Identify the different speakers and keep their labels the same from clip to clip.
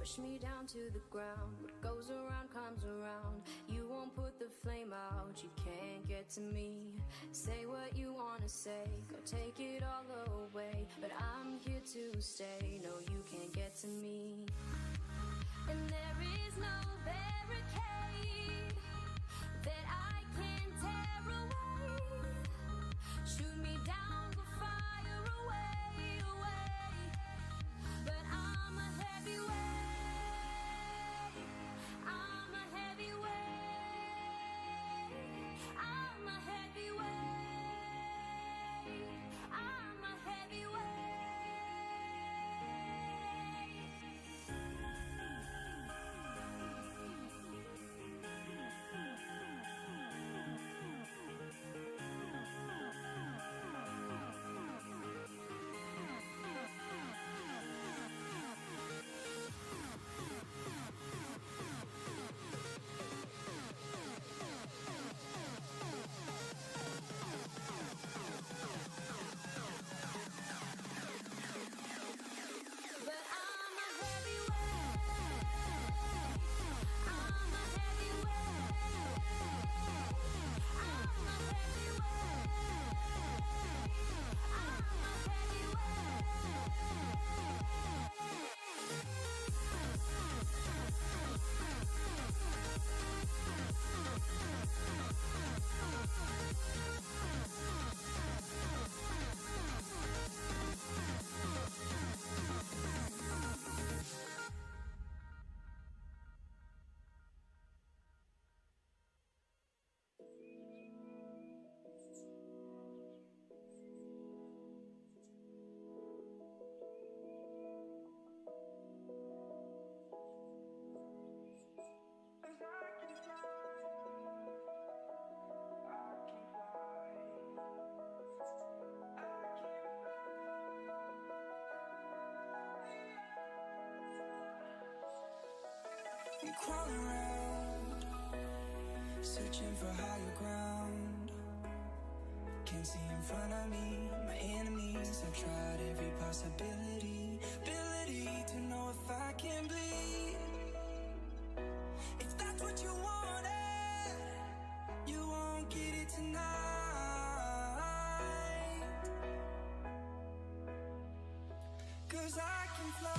Speaker 1: push me down to the ground. What goes around comes around. You won't put the flame out, you can't get to me. Say what you wanna say, go take it all away. But I'm here to stay, no you can't get to me. And there is no barricade that I can tear away. Shoot me down, go fire away, away. But I'm a heavyweight, I'm a heavyweight, I'm a heavyweight, I'm a heavyweight.
Speaker 2: Crawling around, searching for higher ground. Can't see in front of me, my enemies. I've tried every possibility, ability to know if I can bleed. If that's what you wanted, you won't get it tonight. 'Cause I can fly.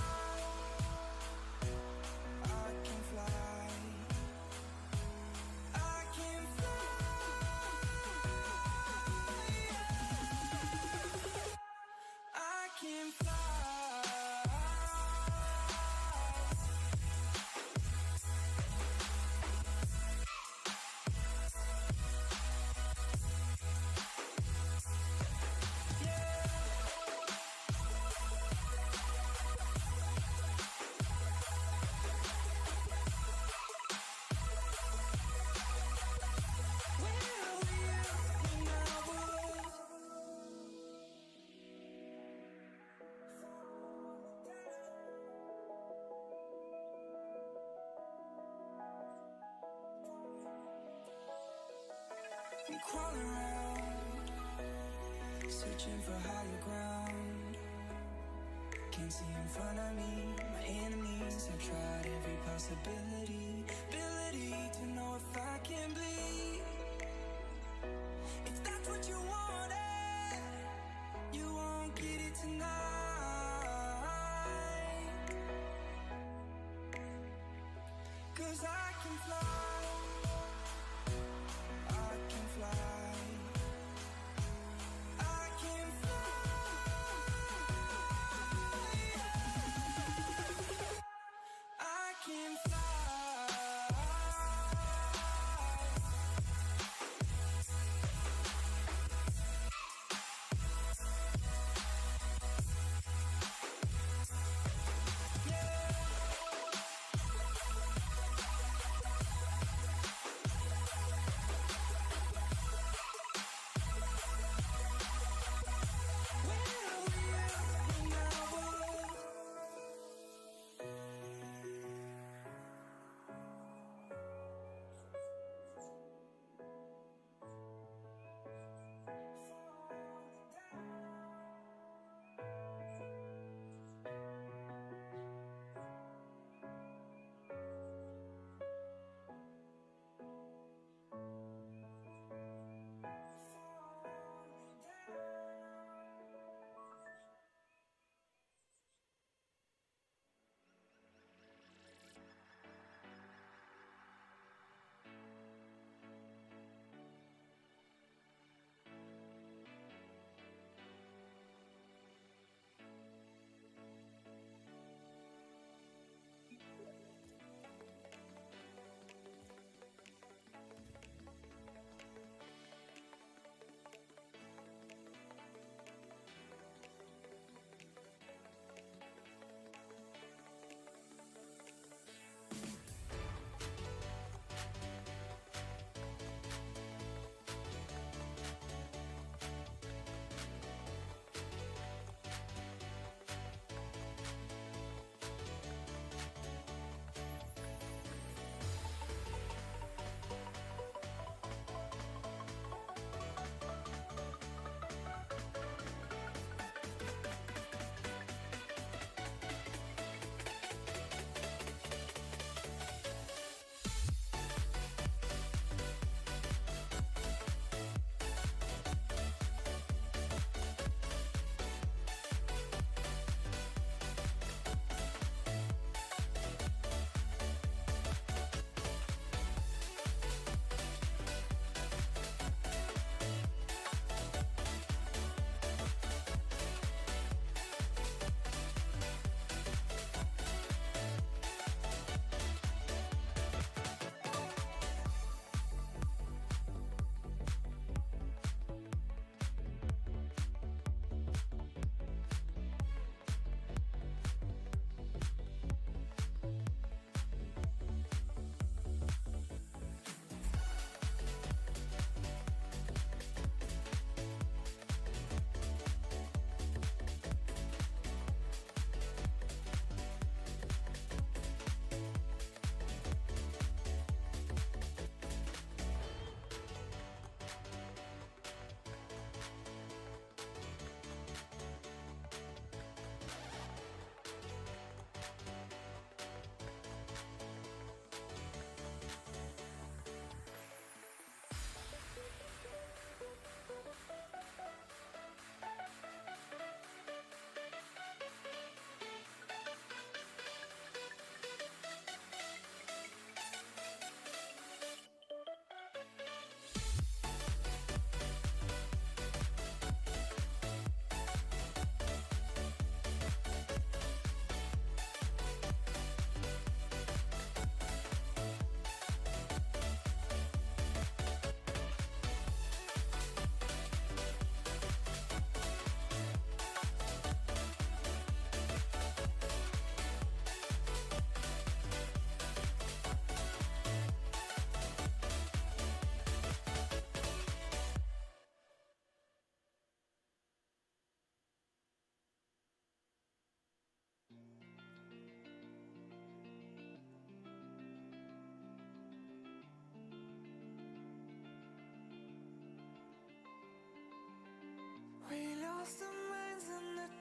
Speaker 2: I'm crawling around, searching for higher ground. Can't see in front of me, my enemies. I've tried every possibility, ability to know if I can bleed. If that's what you wanted, you won't get it tonight. 'Cause I can fly.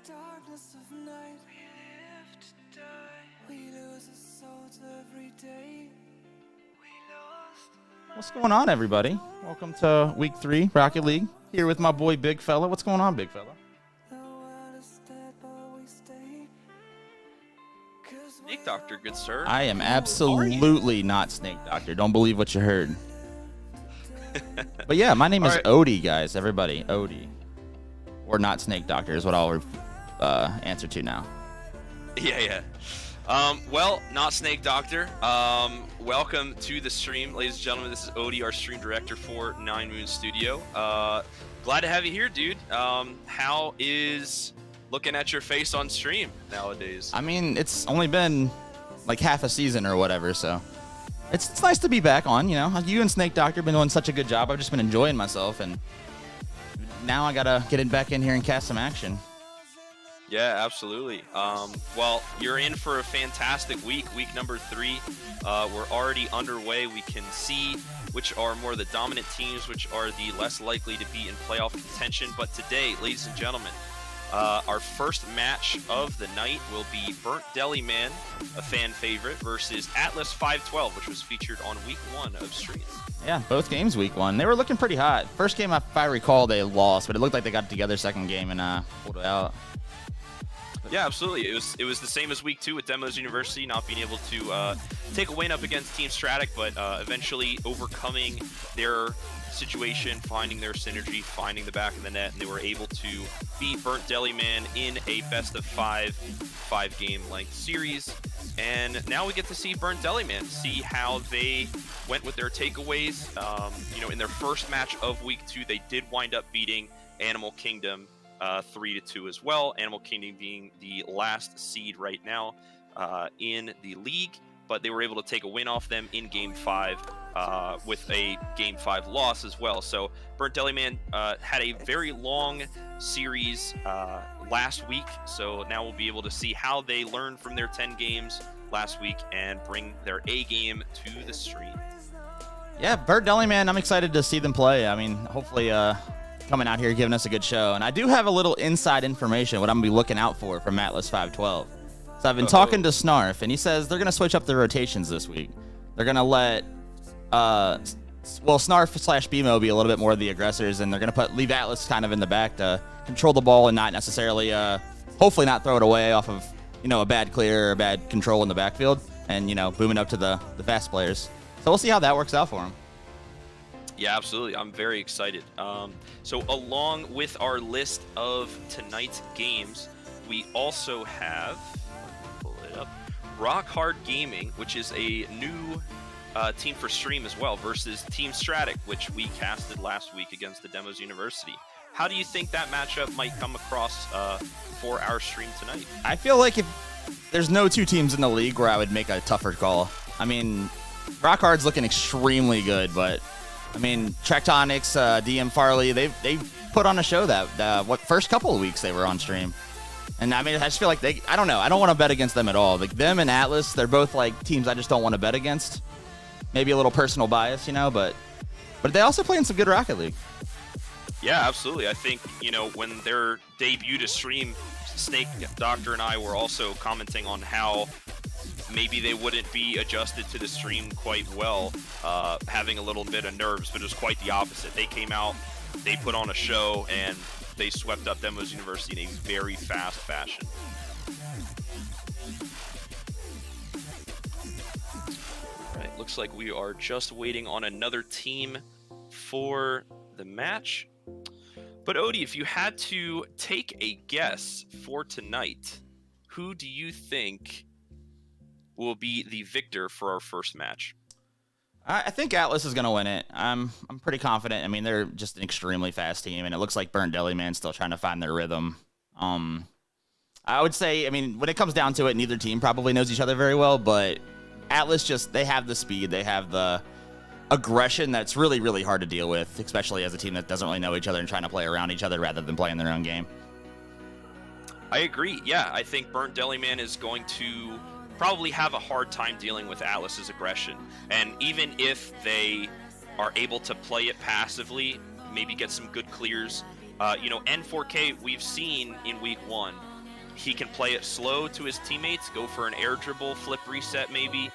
Speaker 2: darkness of night, we live to die. We lose our souls every day. We lost.
Speaker 3: What's going on, everybody? Welcome to week 3, Rocket League. Here with my boy, Big Fella. What's going on, Big Fella?
Speaker 4: Snake Doctor, good sir.
Speaker 3: I am absolutely not Snake Doctor. Don't believe what you heard. But yeah, my name is Odie, guys. Everybody, Odie. Or not Snake Doctor is what I'll answer to now.
Speaker 4: Yeah. Well, not Snake Doctor. Welcome to the stream, ladies and gentlemen. This is Odie, our stream director for 9Moons Studio. Glad to have you here, dude. How is looking at your face on stream nowadays?
Speaker 3: I mean, it's only been like half a season or whatever, so it's nice to be back on, you know. You and Snake Doctor have been doing such a good job. I've just been enjoying myself, and now I gotta get back in here and cast some action.
Speaker 4: Yeah, absolutely. Well, you're in for a fantastic week number 3. We're already underway. We can see which are more the dominant teams, which are the less likely to be in playoff contention. But today, ladies and gentlemen, our first match of the night will be Burnt Deliman, a fan favorite, versus Atlas 512, which was featured on week 1 of stream.
Speaker 3: Yeah, both games week 1. They were looking pretty hot. First game, if I recall, they lost, but it looked like they got it together second game and pulled it out.
Speaker 4: Yeah, absolutely. It was the same as week 2 with Demos University not being able to take a win up against Team Stratic, but eventually overcoming their situation, finding their synergy, finding the back of the net, and they were able to beat Burnt Deliman in a best of 5 game length series. And now we get to see Burnt Deliman, see how they went with their takeaways. In their first match of week 2, they did wind up beating Animal Kingdom 3-2 as well. Animal Kingdom being the last seed right now in the league, but they were able to take a win off them in Game 5 with a Game 5 loss as well. So Burnt Deliman had a very long series last week, so now we'll be able to see how they learned from their 10 games last week and bring their A game to the stream.
Speaker 3: Yeah, Burnt Deliman, I'm excited to see them play. I mean, hopefully coming out here giving us a good show. And I do have a little inside information, what I'm going to be looking out for from Atlas 512. So I've been talking to Snarf, and he says they're going to switch up their rotations this week. They're going to let, Snarf/BMO be a little bit more of the aggressors, and they're going to leave Atlas kind of in the back to control the ball and not necessarily, hopefully not throw it away off of, a bad clear or a bad control in the backfield and, booming up to the fast players. So we'll see how that works out for them.
Speaker 4: Yeah, absolutely. I'm very excited. So along with our list of tonight's games, we also have, pull it up, Rock Hard Gaming, which is a new team for stream as well, versus Team Stratic, which we casted last week against the Demos University. How do you think that matchup might come across for our stream tonight? I
Speaker 3: feel like if there's no two teams in the league where I would make a tougher call. I mean, Rock Hard's looking extremely good, but I mean, Tractonics, DM Farley, they put on a show that first couple of weeks they were on stream. And I mean, I just feel like I don't know. I don't want to bet against them at all. Like them and Atlas, they're both like teams I just don't want to bet against. Maybe a little personal bias, but they also play in some good Rocket League.
Speaker 4: Yeah, absolutely. I think, when their debut to stream, Snake Doctor and I were also commenting on how maybe they wouldn't be adjusted to the stream quite well, having a little bit of nerves, but it was quite the opposite. They came out, they put on a show, and they swept up Demos University in a very fast fashion. All right, looks like we are just waiting on another team for the match. But Odie, if you had to take a guess for tonight, who do you think will be the victor for our first match?
Speaker 3: I think Atlas is going to win it. I'm pretty confident. I mean, they're just an extremely fast team, and it looks like Burnt Deliman's still trying to find their rhythm. I would say, I mean, when it comes down to it, neither team probably knows each other very well, but Atlas they have the speed, they have the aggression that's really, really hard to deal with, especially as a team that doesn't really know each other and trying to play around each other rather than playing their own game.
Speaker 4: I agree. Yeah, I think Burnt Deliman is going to probably have a hard time dealing with Atlas's aggression. And even if they are able to play it passively, maybe get some good clears, N4K we've seen in week 1 he can play it slow to his teammates, go for an air dribble, flip reset maybe,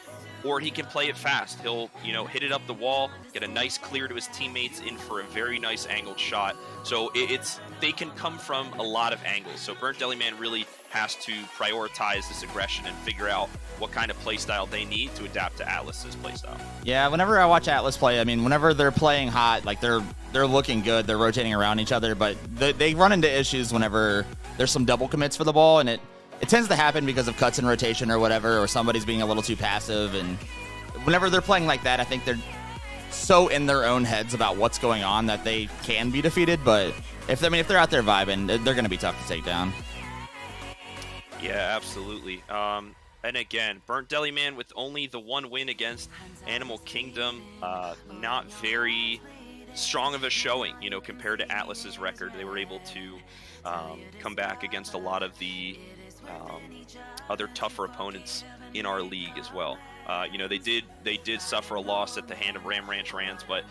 Speaker 4: or he can play it fast. He'll, hit it up the wall, get a nice clear to his teammates in for a very nice angled shot. So they can come from a lot of angles. So Burnt Deliman really has to prioritize this aggression and figure out what kind of playstyle they need to adapt to Atlas's playstyle.
Speaker 3: Yeah, whenever I watch Atlas play, I mean, whenever they're playing hot, like they're looking good, they're rotating around each other, but they run into issues whenever there's some double commits for the ball, and it tends to happen because of cuts in rotation or whatever, or somebody's being a little too passive. And whenever they're playing like that, I think they're so in their own heads about what's going on that they can be defeated. But if they're out there vibing, they're going to be tough to take down.
Speaker 4: Yeah, absolutely. And again, Burnt Deliman with only the one win against Animal Kingdom, not very strong of a showing, compared to Atlas's record. They were able to come back against a lot of the other tougher opponents in our league as well. They did suffer a loss at the hand of Ram Ranch Rans, but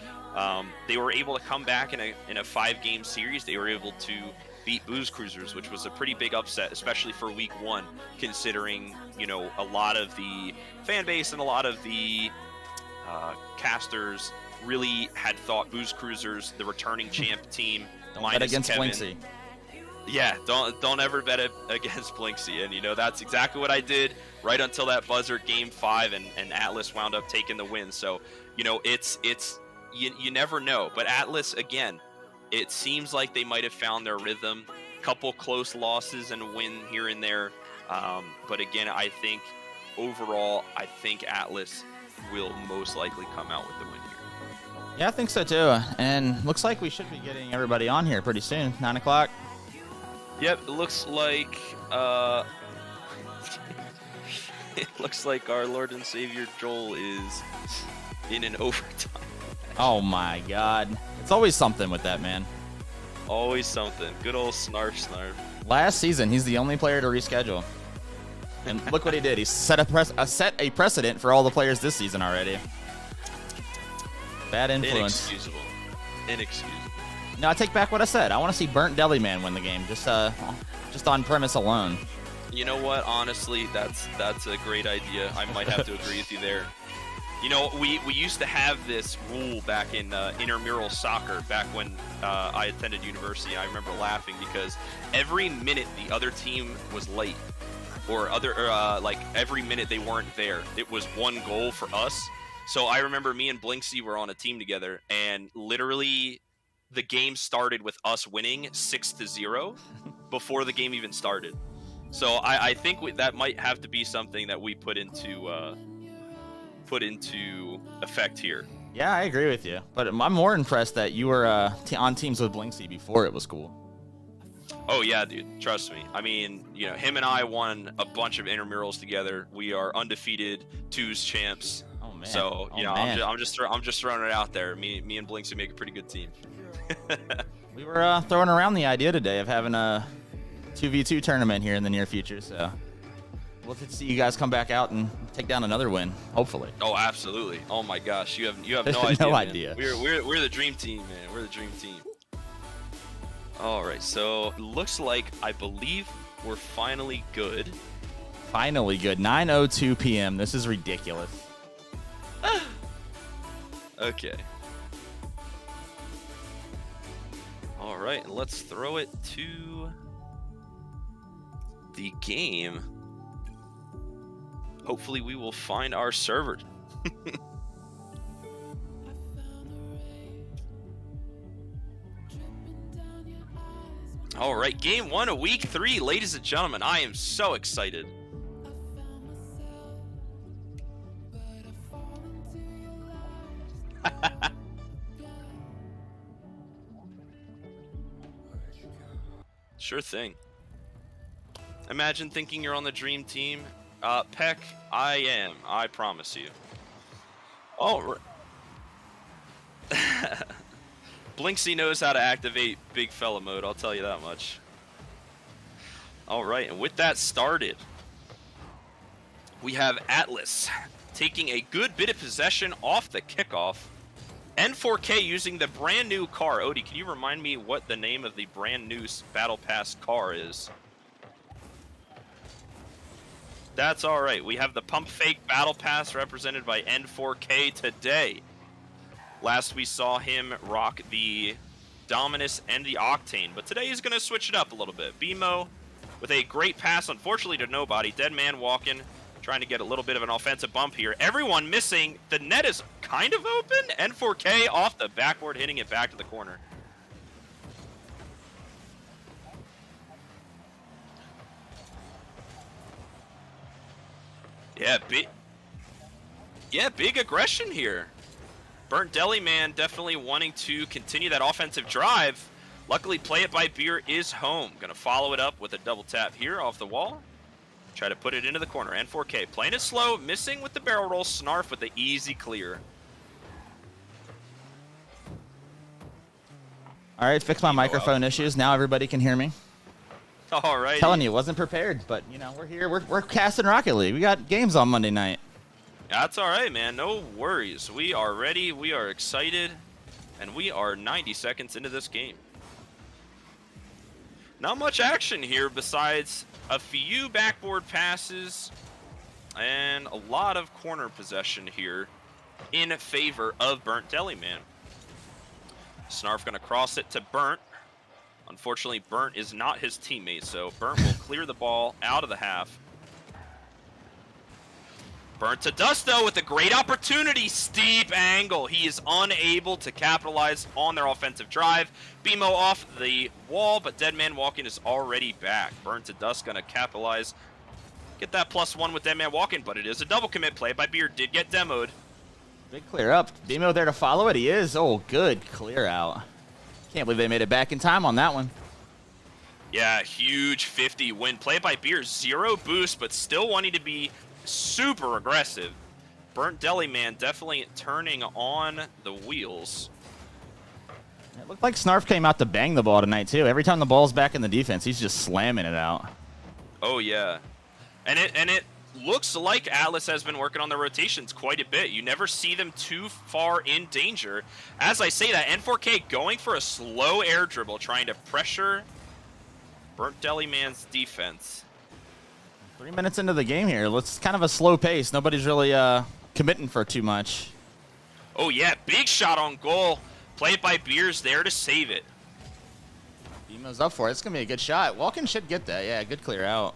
Speaker 4: they were able to come back in a 5-game series. They were able to beat Booze Cruisers, which was a pretty big upset, especially for week 1, considering a lot of the fan base and a lot of the casters really had thought Booze Cruisers, the returning champ team,
Speaker 3: Don't bet against
Speaker 4: Kevin,
Speaker 3: Blinksy.
Speaker 4: Yeah, don't ever bet against Blinksy, and that's exactly what I did right until that buzzer game 5, and Atlas wound up taking the win. So it's you never know, but Atlas again, it seems like they might have found their rhythm. Couple close losses and a win here and there, but again, I think overall, Atlas will most likely come out with the win here.
Speaker 3: Yeah, I think so too. And looks like we should be getting everybody on here pretty soon, 9 o'clock.
Speaker 4: Yep, it looks like it looks like our Lord and Savior Joel is in an overtime.
Speaker 3: Oh my God. It's always something with that man.
Speaker 4: Always something. Good old snarf.
Speaker 3: Last season, he's the only player to reschedule. And look what he did. He set a precedent for all the players this season already. Bad influence.
Speaker 4: Inexcusable.
Speaker 3: No, I take back what I said. I want to see Burnt Deliman win the game, just on premise alone.
Speaker 4: You know what? Honestly, that's a great idea. I might have to agree with you there. We used to have this rule back in intramural soccer back when I attended university. I remember laughing because every minute the other team was late, or every minute they weren't there, it was 1 goal for us. So I remember me and Blinksy were on a team together, and literally the game started with us winning 6-0 before the game even started. So I think that might have to be something that we put into effect here.
Speaker 3: Yeah, I agree with you. But I'm more impressed that you were on teams with Blinksy before it was cool.
Speaker 4: Oh, yeah, dude. Trust me. I mean, him and I won a bunch of intramurals together. We are undefeated 2s champs.
Speaker 3: Oh, man.
Speaker 4: So,
Speaker 3: man.
Speaker 4: I'm just throwing it out there. Me and Blinksy make a pretty good team.
Speaker 3: We were throwing around the idea today of having a 2v2 tournament here in the near future, so we'll see you guys come back out and take down another win, hopefully.
Speaker 4: Oh, absolutely. Oh my gosh, you have no idea.
Speaker 3: No
Speaker 4: man.
Speaker 3: idea.
Speaker 4: We're the dream team, man. We're the dream team. All right, so looks like I believe we're finally good.
Speaker 3: Finally good. 9:02 p.m. This is ridiculous.
Speaker 4: Okay. All right, and let's throw it to the game. Hopefully we will find our server. All right, game 1 of week 3, ladies and gentlemen. I am so excited. Sure thing. Imagine thinking you're on the dream team. Peck, I am. I promise you. All right. Blinksy knows how to activate big fella mode, I'll tell you that much. All right, and with that started, we have Atlas taking a good bit of possession off the kickoff. N4K using the brand new car. Odie, can you remind me what the name of the brand new Battle Pass car is? That's all right. We have the Pump Fake Battle Pass represented by N4K today. Last we saw him rock the Dominus and the Octane, but today he's going to switch it up a little bit. BMO with a great pass, unfortunately to nobody. Deadman walking, trying to get a little bit of an offensive bump here. Everyone missing. The net is kind of open. N4K off the backboard, hitting it back to the corner. Big aggression here. Burnt Deliman definitely wanting to continue that offensive drive. Luckily, Play It by Beer is home. Gonna follow it up with a double tap here off the wall. Try to put it into the corner. N4K playing it slow, missing with the barrel roll. Snarf with the easy clear.
Speaker 3: All right, fix my microphone issues. Now everybody can hear me.
Speaker 4: All right.
Speaker 3: Telling you, wasn't prepared, but you know we're here. We're casting Rocket League. We got games on Monday night.
Speaker 4: That's all right, man. No worries. We are ready. We are excited, and we are 90 seconds into this game. Not much action here besides a few backboard passes and a lot of corner possession here in favor of Burnt Deliman. Snarf going to cross it to Burnt. Unfortunately, Burnt is not his teammate, so Burnt will clear the ball out of the half. Burnt to Dusto with a great opportunity. Steep angle. He is unable to capitalize on their offensive drive. BMO off the wall, but Deadman walking is already back. Burnt to Dust going to capitalize. Get that +1 with Deadman walking, but it is a double commit play by Beard. Did get demoed.
Speaker 3: Big clear up. BMO there to follow it. He is. Oh, good clear out. Can't believe they made it back in time on that one.
Speaker 4: Yeah, huge 50 win. Play by Beer. 0 boost, but still wanting to be super aggressive. Burnt Deliman definitely turning on the wheels.
Speaker 3: It looked like Snarf came out to bang the ball tonight, too. Every time the ball's back in the defense, he's just slamming it out.
Speaker 4: Oh, yeah. And it looks like Atlas has been working on their rotations quite a bit. You never see them too far in danger. As I say that, N4K going for a slow air dribble, trying to pressure Burnt Deliman's defense.
Speaker 3: 3 minutes into the game here. It's kind of a slow pace. Nobody's really committing for too much.
Speaker 4: Oh, yeah. Big shot on goal. Play it by Beers there to save it.
Speaker 3: BMO's up for it. It's going to be a good shot. Walken should get that. Yeah, good clear out.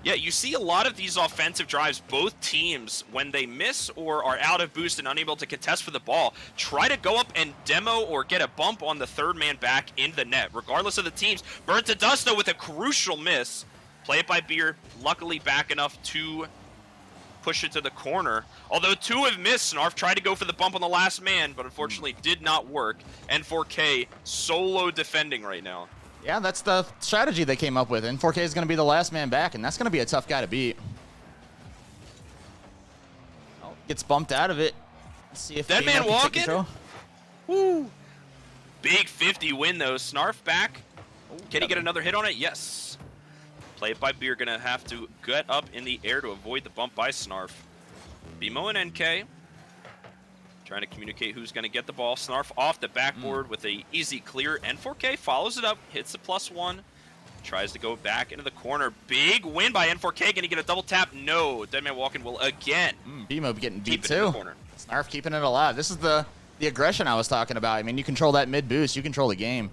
Speaker 4: Yeah, you see a lot of these offensive drives, both teams, when they miss or are out of boost and unable to contest for the ball, try to go up and demo or get a bump on the third man back in the net, regardless of the teams. Burnt to Dusto with a crucial miss. Play it by Beer, luckily back enough to push it to the corner. Although 2 have missed, Snarf tried to go for the bump on the last man, but unfortunately did not work. N4K solo defending right now.
Speaker 3: Yeah, that's the strategy they came up with. N4K is going to be the last man back, and that's going to be a tough guy to beat. Oh, gets bumped out of it. Let's see if
Speaker 4: that man walking.
Speaker 3: Woo!
Speaker 4: Big 50 win though. Snarf back. Can he get another hit on it? Yes. Play it by Beer, gonna have to get up in the air to avoid the bump by Snarf. BMO and NK trying to communicate who's gonna get the ball. Snarf off the backboard with a easy clear. N4K follows it up, hits the +1, tries to go back into the corner. Big win by N4K. Gonna get a double tap? No. Deadman walking will again.
Speaker 3: BMO getting beat too. Snarf keeping it alive. This is the aggression I was talking about. I mean, you control that mid boost, you control the game.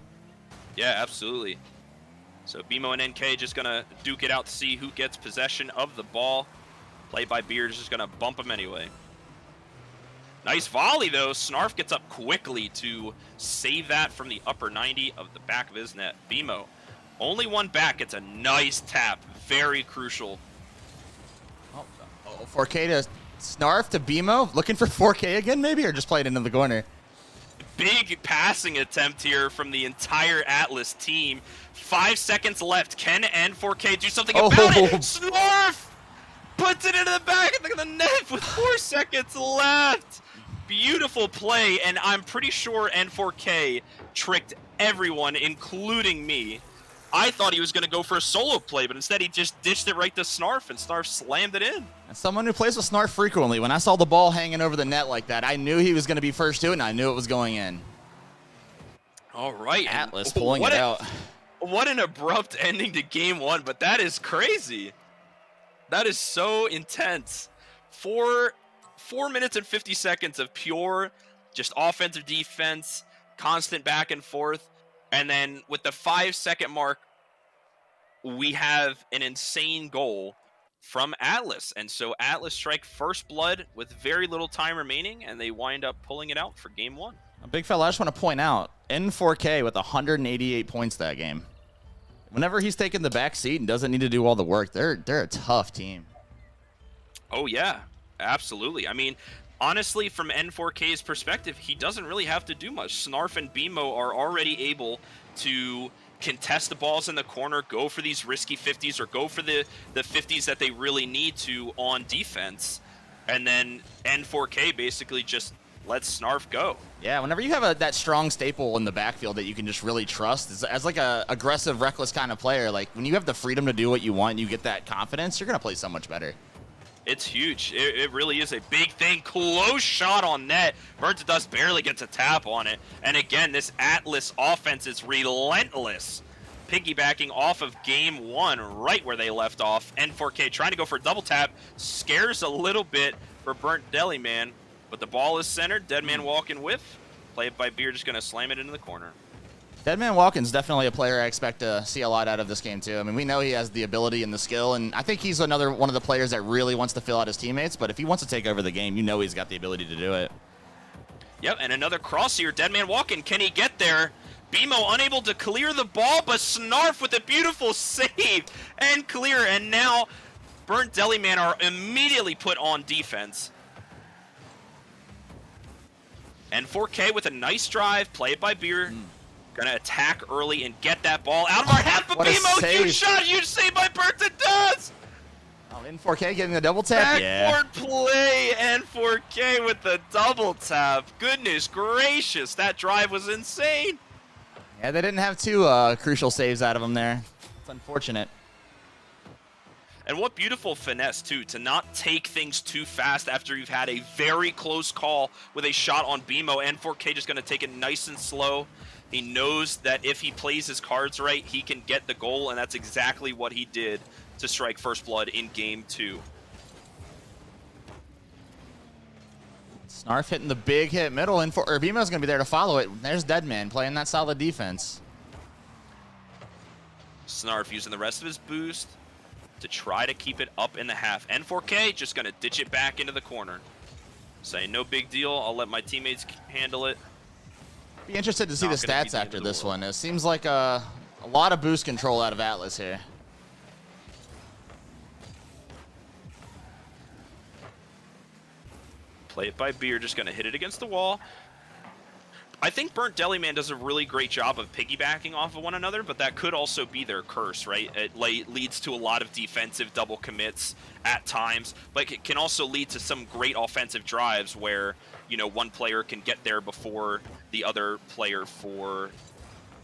Speaker 4: Yeah, absolutely. So BMO and NK just going to duke it out to see who gets possession of the ball. Play by Beard is just going to bump him anyway. Nice volley, though. Snarf gets up quickly to save that from the upper 90 of the back of his net. BMO, only one back, gets a nice tap. Very crucial.
Speaker 3: Oh, 4K to Snarf to BMO. Looking for 4K again, maybe, or just play it into the corner?
Speaker 4: Big passing attempt here from the entire Atlas team. 5 seconds left. Can N4K do something about it? Snarf puts it into the back of the net with 4 seconds left. Beautiful play, and I'm pretty sure N4K tricked everyone, including me. I thought he was going to go for a solo play, but instead he just dished it right to Snarf, and Snarf slammed it in.
Speaker 3: As someone who plays with Snarf frequently, when I saw the ball hanging over the net like that, I knew he was going to be first to it, and I knew it was going in.
Speaker 4: All right.
Speaker 3: Atlas pulling it out.
Speaker 4: What an abrupt ending to game 1, but that is crazy. That is so intense. 4 minutes and 50 seconds of pure just offensive defense, constant back and forth. And then with the 5-second mark, we have an insane goal from Atlas. And so Atlas strike first blood with very little time remaining, and they wind up pulling it out for game 1.
Speaker 3: A big fella, I just want to point out, N4K with 188 points that game. Whenever he's taking the back seat and doesn't need to do all the work, they're a tough team.
Speaker 4: Oh, yeah, absolutely. I mean, honestly, from N4K's perspective, he doesn't really have to do much. Snarf and BMO are already able to contest the balls in the corner, go for these risky 50s, or go for the 50s that they really need to on defense. And then N4K basically just lets Snarf go.
Speaker 3: Yeah, whenever you have that strong staple in the backfield that you can just really trust, as like a aggressive, reckless kind of player, like when you have the freedom to do what you want and you get that confidence, you're going to play so much better.
Speaker 4: It's huge. It really is a big thing. Close shot on net. Burnt to Dust barely gets a tap on it. And again, this Atlas offense is relentless. Piggybacking off of game 1, right where they left off. N4K trying to go for a double tap. Scares a little bit for Burnt Deliman. But the ball is centered. Deadman walking whiff. Played by Beer, just going to slam it into the corner.
Speaker 3: Deadman Walken's definitely a player I expect to see a lot out of this game, too. I mean, we know he has the ability and the skill, and I think he's another one of the players that really wants to fill out his teammates, but if he wants to take over the game, you know he's got the ability to do it.
Speaker 4: Yep, and another cross here. Deadman Walken, can he get there? BMO unable to clear the ball, but Snarf with a beautiful save and clear, and now Burnt Deliman are immediately put on defense. And 4K with a nice drive, played by Beer. Gonna attack early and get that ball out of our half, but BMO, huge save by Burnt to Dust!
Speaker 3: Oh, N4K getting the double tap.
Speaker 4: Backboard play, N4K with the double tap. Goodness gracious, that drive was insane.
Speaker 3: Yeah, they didn't have two crucial saves out of him there. It's unfortunate.
Speaker 4: And what beautiful finesse, too, to not take things too fast after you've had a very close call with a shot on BMO. N4K just going to take it nice and slow. He knows that if he plays his cards right, he can get the goal, and that's exactly what he did to strike first blood in game 2.
Speaker 3: Snarf hitting the big hit middle, and BMO's going to be there to follow it. There's Deadman playing that solid defense.
Speaker 4: Snarf using the rest of his boost to try to keep it up in the half. N4K just going to ditch it back into the corner. Saying, no big deal, I'll let my teammates handle it.
Speaker 3: Be interested to see the stats after this one. It seems like a lot of boost control out of Atlas here.
Speaker 4: Play it by Beer, just going to hit it against the wall. I think Burnt Deliman does a really great job of piggybacking off of one another, but that could also be their curse, right? It leads to a lot of defensive double commits at times, but it can also lead to some great offensive drives where, you know, one player can get there before the other player for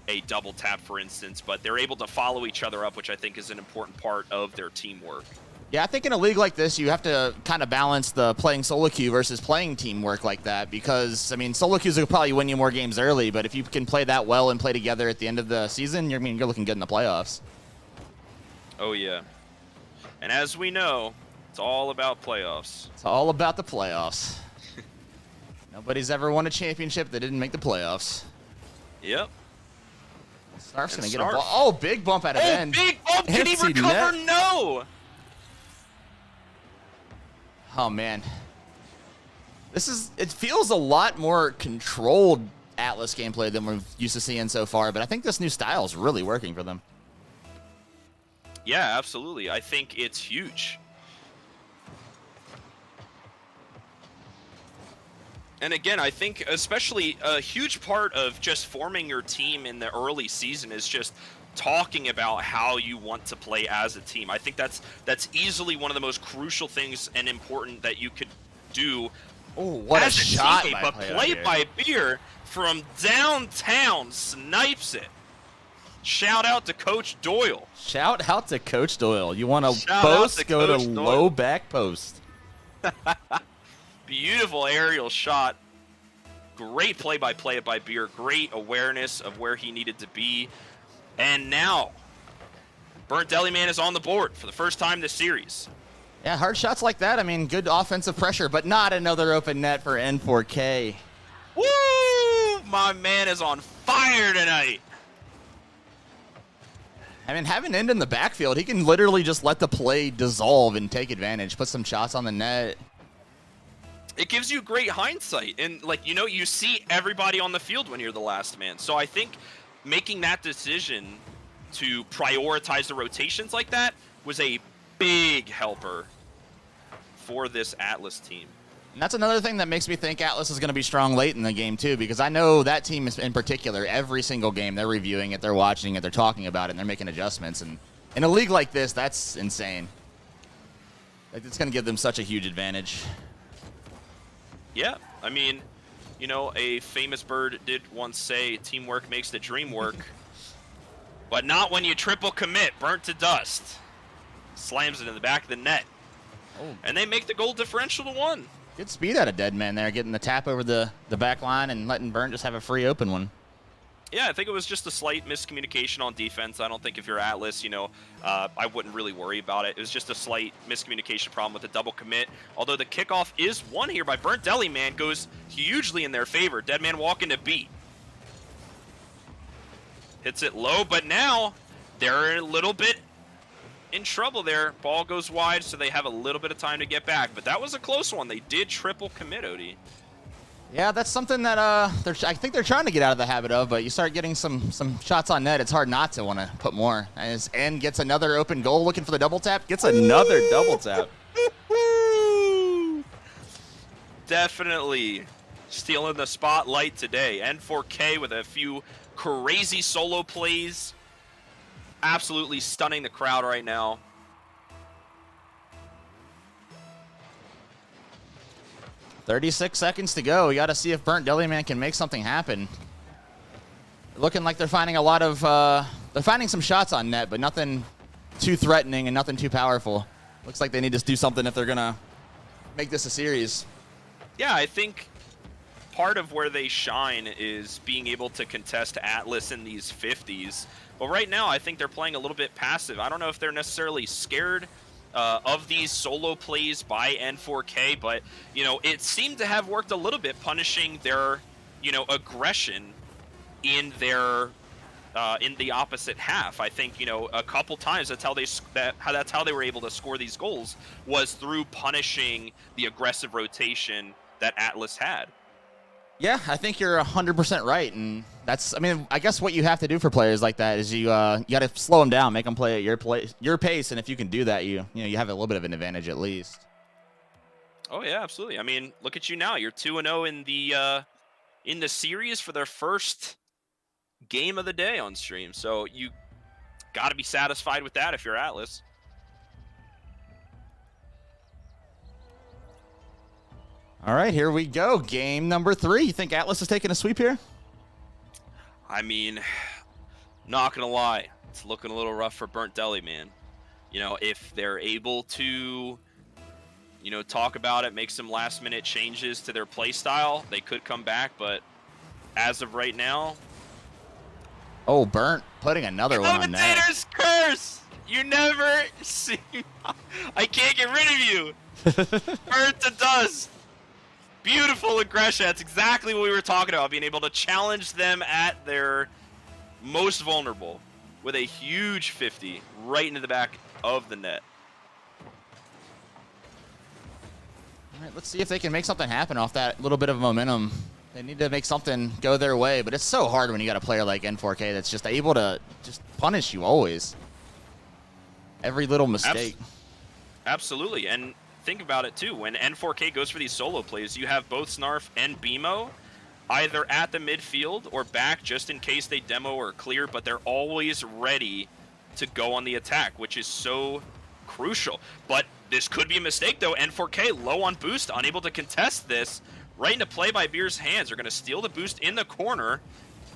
Speaker 4: a double tap, for instance, but they're able to follow each other up, which I think is an important part of their teamwork.
Speaker 3: Yeah, I think in a league like this, you have to kind of balance the playing solo queue versus playing teamwork like that because, I mean, solo queues will probably win you more games early, but if you can play that well and play together at the end of the season, you're looking good in the playoffs.
Speaker 4: Oh, yeah. And as we know, it's all about playoffs.
Speaker 3: It's all about the playoffs. Nobody's ever won a championship that didn't make the playoffs.
Speaker 4: Yep.
Speaker 3: Snarf's going to get a ball. Oh, big bump out of end.
Speaker 4: Oh, big bump. Can he recover? No.
Speaker 3: Oh, man. It feels a lot more controlled Atlas gameplay than we're used to seeing so far, but I think this new style is really working for them.
Speaker 4: Yeah, absolutely. I think it's huge. And again, I think especially a huge part of just forming your team in the early season is just talking about how you want to play as a team. I think that's easily one of the most crucial things and important that you could do.
Speaker 3: Oh, what
Speaker 4: as
Speaker 3: a shot
Speaker 4: teammate, but play by Beer from downtown snipes it. Shout out to Coach Doyle.
Speaker 3: Shout out to Coach Doyle. You want to post? Go to low back post.
Speaker 4: Beautiful aerial shot. Great play-by-play by Beer. Great awareness of where he needed to be. And now, Burnt Deliman is on the board for the first time this series.
Speaker 3: Yeah, hard shots like that. I mean, good offensive pressure, but not another open net for N4K.
Speaker 4: Woo! My man is on fire tonight.
Speaker 3: I mean, having End in the backfield, he can literally just let the play dissolve and take advantage, put some shots on the net.
Speaker 4: It gives you great hindsight. And, like, you know, you see everybody on the field when you're the last man. So I think making that decision to prioritize the rotations like that was a big helper for this Atlas team.
Speaker 3: And that's another thing that makes me think Atlas is going to be strong late in the game, too, because I know that team is, in particular, every single game, they're reviewing it, they're watching it, they're talking about it, and they're making adjustments. And in a league like this, that's insane. It's going to give them such a huge advantage.
Speaker 4: Yeah, I mean, you know, a famous bird did once say, teamwork makes the dream work. But not when you triple commit, burnt to dust. Slams it in the back of the net.
Speaker 3: Oh.
Speaker 4: And they make the goal differential to 1.
Speaker 3: Good speed out of Deadman there, getting the tap over the back line and letting Burnt just have a free open one.
Speaker 4: Yeah, I think it was just a slight miscommunication on defense. I don't think if you're Atlas, you know, I wouldn't really worry about it. It was just a slight miscommunication problem with the double commit. Although the kickoff is won here by Burnt Deliman, goes hugely in their favor. Deadman walking to beat. Hits it low, but now they're a little bit in trouble there. Ball goes wide, so they have a little bit of time to get back. But that was a close one. They did triple commit, Odie.
Speaker 3: Yeah, that's something that I think they're trying to get out of the habit of, but you start getting some shots on net, it's hard not to want to put more. As N gets another open goal, looking for the double tap, gets another double tap.
Speaker 4: Definitely stealing the spotlight today. N4K with a few crazy solo plays. Absolutely stunning the crowd right now.
Speaker 3: "36 seconds to go. We got to see if Burnt Deliman can make something happen." Looking like they're finding a lot of they're finding some shots on net, but nothing too threatening and nothing too powerful. Looks like they need to do something if they're gonna make this a series.
Speaker 4: Yeah, I think part of where they shine is being able to contest Atlas in these 50s. But right now, I think they're playing a little bit passive. I don't know if they're necessarily scared of these solo plays by N4K, but, you know, it seemed to have worked a little bit, punishing their, you know, aggression in their in the opposite half. I think, you know, a couple times that's how they were able to score these goals, was through punishing the aggressive rotation that Atlas had.
Speaker 3: Yeah, I think you're 100% right, and that's, I mean, I guess what you have to do for players like that is you got to slow them down, make them play at your pace, and if you can do that, you have a little bit of an advantage at least.
Speaker 4: Oh yeah, absolutely. I mean, look at you now. You're 2-0 in the series for their first game of the day on stream. So you got to be satisfied with that if you're Atlas.
Speaker 3: All right, here we go. Game number 3. You think Atlas is taking a sweep here?
Speaker 4: I mean, not going to lie. It's looking a little rough for Burnt Deliman. You know, if they're able to, you know, talk about it, make some last-minute changes to their play style, they could come back. But as of right now...
Speaker 3: Oh, Burnt putting another one on net.
Speaker 4: Commentator's curse! You never see... I can't get rid of you! Burnt to dust! Beautiful aggression. That's exactly what we were talking about, being able to challenge them at their most vulnerable with a huge 50 right into the back of the net.
Speaker 3: All right, let's see if they can make something happen off that little bit of momentum. They need to make something go their way, but it's so hard when you got a player like N4K that's just able to just punish you always. Every little mistake.
Speaker 4: Absolutely, and think about it too. When N4K goes for these solo plays, you have both Snarf and BMO either at the midfield or back just in case they demo or clear, but they're always ready to go on the attack, which is so crucial. But this could be a mistake though. N4K low on boost, unable to contest this. Right into play by Beer's hands. They're going to steal the boost in the corner.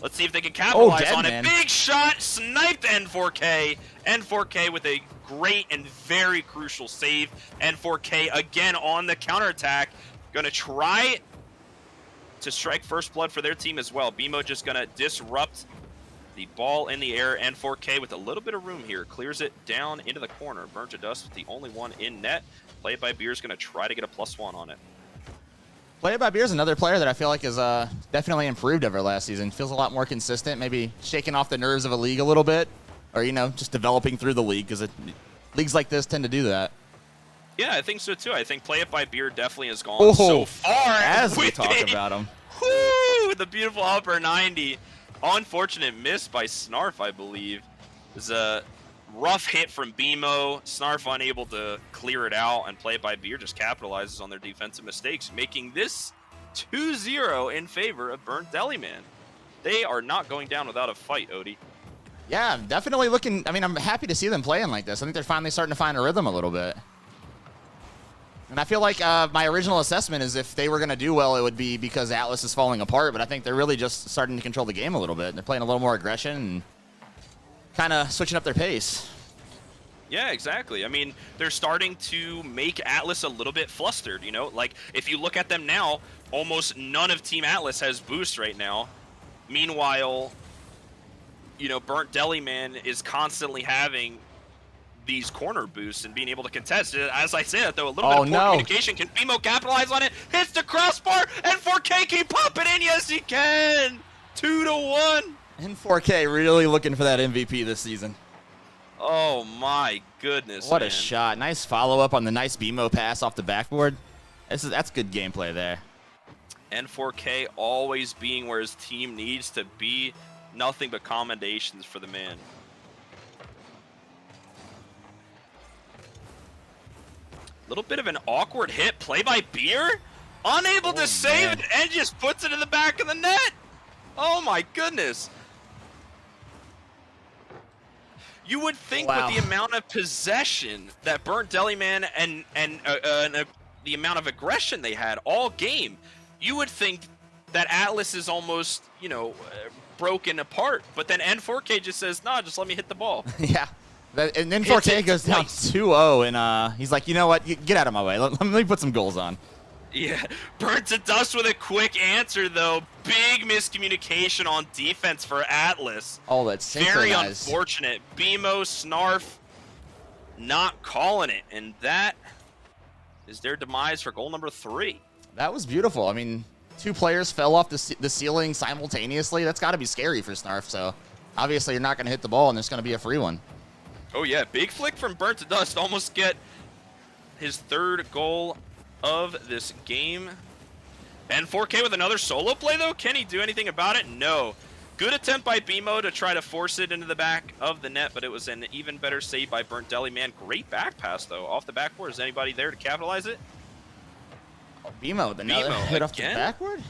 Speaker 4: Let's see if they can capitalize on it. Big shot, sniped N4K. N4K with a great and very crucial save. N4K again on the counterattack. Going to try to strike first blood for their team as well. BMO just going to disrupt the ball in the air. N4K with a little bit of room here. Clears it down into the corner. Burnt to dust with the only one in net. Play It By Beer is going to try to get a +1 on it.
Speaker 3: Play It By Beer is another player that I feel like is definitely improved over last season. Feels a lot more consistent, maybe shaking off the nerves of a league a little bit, or, just developing through the league, because leagues like this tend to do that.
Speaker 4: Yeah, I think so too. I think Play It By Beer definitely has gone so far.
Speaker 3: As we talk about him.
Speaker 4: Woo! The beautiful upper 90. Unfortunate miss by Snarf, I believe. It was a rough hit from BMO. Snarf unable to clear it out, and Play It By Beer just capitalizes on their defensive mistakes, making this 2-0 in favor of Burnt Deliman. They are not going down without a fight, Odie.
Speaker 3: Yeah, definitely looking. I mean, I'm happy to see them playing like this. I think they're finally starting to find a rhythm a little bit. And I feel like my original assessment is if they were going to do well, it would be because Atlas is falling apart. But I think they're really just starting to control the game a little bit. They're playing a little more aggression and kind of switching up their pace.
Speaker 4: Yeah, exactly. I mean, they're starting to make Atlas a little bit flustered, Like, if you look at them now, almost none of Team Atlas has boost right now. Meanwhile, Burnt Deliman is constantly having these corner boosts and being able to contest. As I said, though, a little bit of poor communication. Can BMO capitalize on it? Hits the crossbar, and 4K keep popping in. Yes, he can. 2-1.
Speaker 3: And 4K really looking for that MVP this season.
Speaker 4: Oh, my goodness,
Speaker 3: What a shot. Nice follow-up on the nice BMO pass off the backboard. That's good gameplay there.
Speaker 4: And 4K always being where his team needs to be. Nothing but commendations for the man. Little bit of an awkward hit. Play by Beer. Unable to save it and just puts it in the back of the net. Oh my goodness. You would think with the amount of possession that Burnt Deliman and the amount of aggression they had all game, you would think that Atlas is almost, broken apart. But then N4K just says, nah, just let me hit the ball.
Speaker 3: Yeah. And then 4K goes down 2-0, and he's like, you know what? Get out of my way. Let me put some goals on.
Speaker 4: Yeah. Burnt to dust with a quick answer, though. Big miscommunication on defense for Atlas.
Speaker 3: Oh, that's synchronized.
Speaker 4: Very unfortunate. BMO, Snarf not calling it, and that is their demise for goal number 3.
Speaker 3: That was beautiful. I mean, 2 players fell off the ceiling simultaneously. That's got to be scary for Snarf, so obviously you're not going to hit the ball, and there's going to be a free one.
Speaker 4: Oh, yeah. Big flick from Burnt to Dust. Almost get his 3rd goal of this game. And 4K with another solo play, though. Can he do anything about it? No. Good attempt by BMO to try to force it into the back of the net, but it was an even better save by Burnt Deliman. Great back pass, though. Off the backboard. Is anybody there to capitalize it?
Speaker 3: Oh, BMO, another hit off the backboard?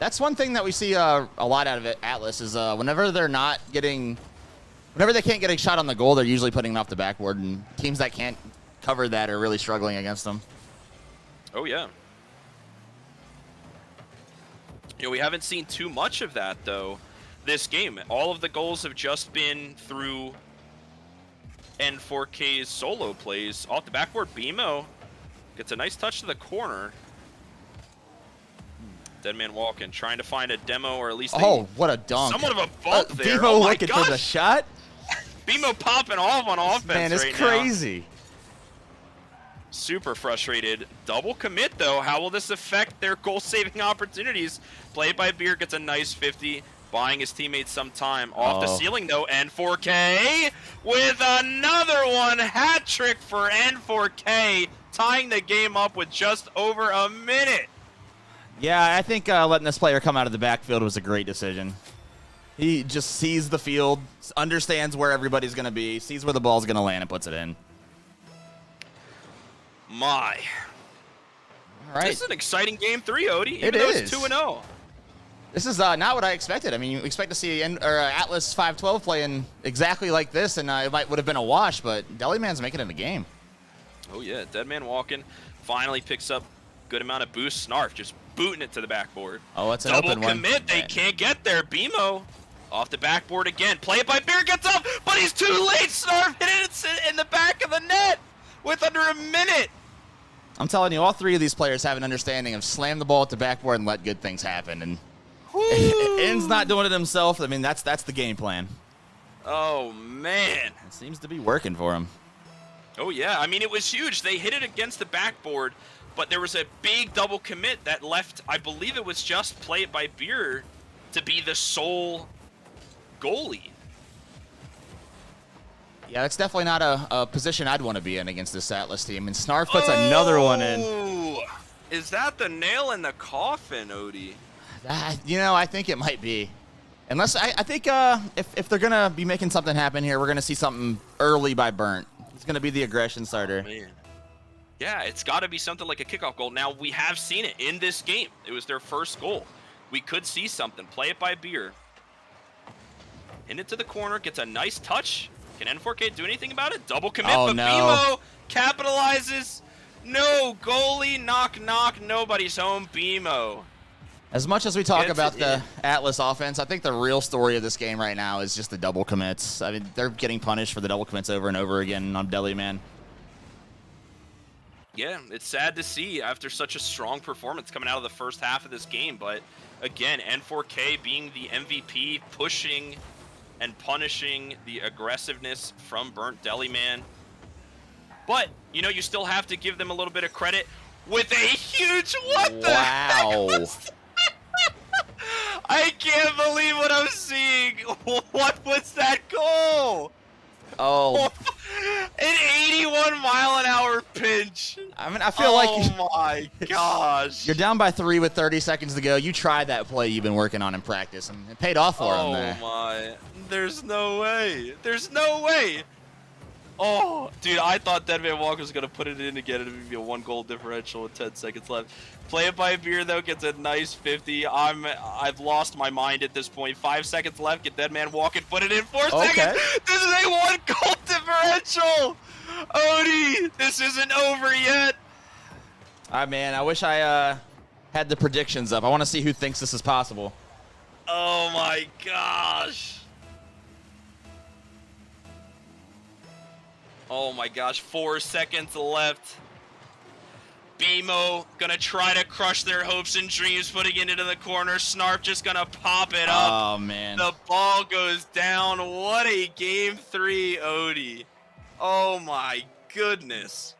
Speaker 3: That's one thing that we see a lot out of it, Atlas, is whenever they can't get a shot on the goal, they're usually putting it off the backboard, and teams that can't cover that are really struggling against them.
Speaker 4: Oh, yeah. We haven't seen too much of that, though, this game. All of the goals have just been through N4K's solo plays. Off the backboard, BMO gets a nice touch to the corner. Deadman walking, trying to find a demo, or at least
Speaker 3: what a dunk.
Speaker 4: Somewhat of a bump there.
Speaker 3: BMO looking for the shot.
Speaker 4: BMO popping off on offense
Speaker 3: Man, it's
Speaker 4: right
Speaker 3: crazy.
Speaker 4: Now. Super frustrated. Double commit, though. How will this affect their goal-saving opportunities? Play by Beer gets a nice 50, buying his teammates some time. Off the ceiling, though, N4K with another one. Hat trick for N4K, tying the game up with just over a minute.
Speaker 3: Yeah, I think letting this player come out of the backfield was a great decision. He just sees the field, understands where everybody's going to be, sees where the ball's going to land, and puts it in.
Speaker 4: My.
Speaker 3: All right.
Speaker 4: This is an exciting game 3, Odie. Even
Speaker 3: it
Speaker 4: though
Speaker 3: is.
Speaker 4: It's 2-0.
Speaker 3: This is not what I expected. I mean, you expect to see Atlas 5-12 playing exactly like this, and it would have been a wash, but Deliman's making it a game.
Speaker 4: Oh, yeah. Deadman walking. Finally picks up good amount of boost. Snarf just booting it to the backboard.
Speaker 3: Oh, it's an
Speaker 4: Double
Speaker 3: open one.
Speaker 4: commit. They can't get there. BMO off the backboard again. Play it by Beer. Gets up, but he's too late. Snarf hit it in the back of the net with under a minute.
Speaker 3: I'm telling you, all 3 of these players have an understanding of slam the ball at the backboard and let good things happen. And N's not doing it himself. I mean, that's the game plan.
Speaker 4: Oh, man.
Speaker 3: It seems to be working for him.
Speaker 4: Oh, yeah. I mean, it was huge. They hit it against the backboard, but there was a big double commit that left, I believe it was just Play It by Beer to be the sole goalie.
Speaker 3: Yeah, that's definitely not a position I'd want to be in against this Atlas team. And Snarf puts another one in.
Speaker 4: Is that the nail in the coffin, Odie?
Speaker 3: I think it might be. Unless, I think if they're going to be making something happen here, we're going to see something early by Burnt. He's going to be the aggression starter.
Speaker 4: Oh, man. Yeah, it's got to be something like a kickoff goal. Now, we have seen it in this game. It was their first goal. We could see something. Play It by Beer. In it to the corner, gets a nice touch. Can N4K do anything about it? Double commit, but
Speaker 3: no.
Speaker 4: BMO capitalizes. No, goalie, knock, knock, nobody's home, BMO.
Speaker 3: As much as we talk about the Atlas offense, I think the real story of this game right now is just the double commits. I mean, they're getting punished for the double commits over and over again on Deliman.
Speaker 4: Yeah, it's sad to see after such a strong performance coming out of the first half of this game. But again, N4K being the MVP, pushing and punishing the aggressiveness from Burnt Deliman. But, you still have to give them a little bit of credit with a huge what the heck was I can't believe what I'm seeing. What was that goal?
Speaker 3: Oh.
Speaker 4: An 81-mile-an-hour pinch.
Speaker 3: I mean, I feel like...
Speaker 4: Oh, my gosh.
Speaker 3: You're down by 3 with 30 seconds to go. You tried that play you've been working on in practice, and it paid off for him there.
Speaker 4: Oh, my. There's no way. There's no way. Oh, dude, I thought Deadman Walker was going to put it in again. It would be a 1-goal differential with 10 seconds left. Play It by Beer, though, gets a nice 50. I've lost my mind at this point. 5 seconds left. Get Deadman Walker, put it in 4 seconds. This is a 1-goal differential. Odie, this isn't over yet.
Speaker 3: Man, I wish I had the predictions up. I want to see who thinks this is possible.
Speaker 4: Oh, my gosh. Oh my gosh, 4 seconds left. BMO gonna try to crush their hopes and dreams, putting it into the corner. Snarf just gonna pop it up.
Speaker 3: Oh, man.
Speaker 4: The ball goes down. What a game 3, Odie. Oh my goodness.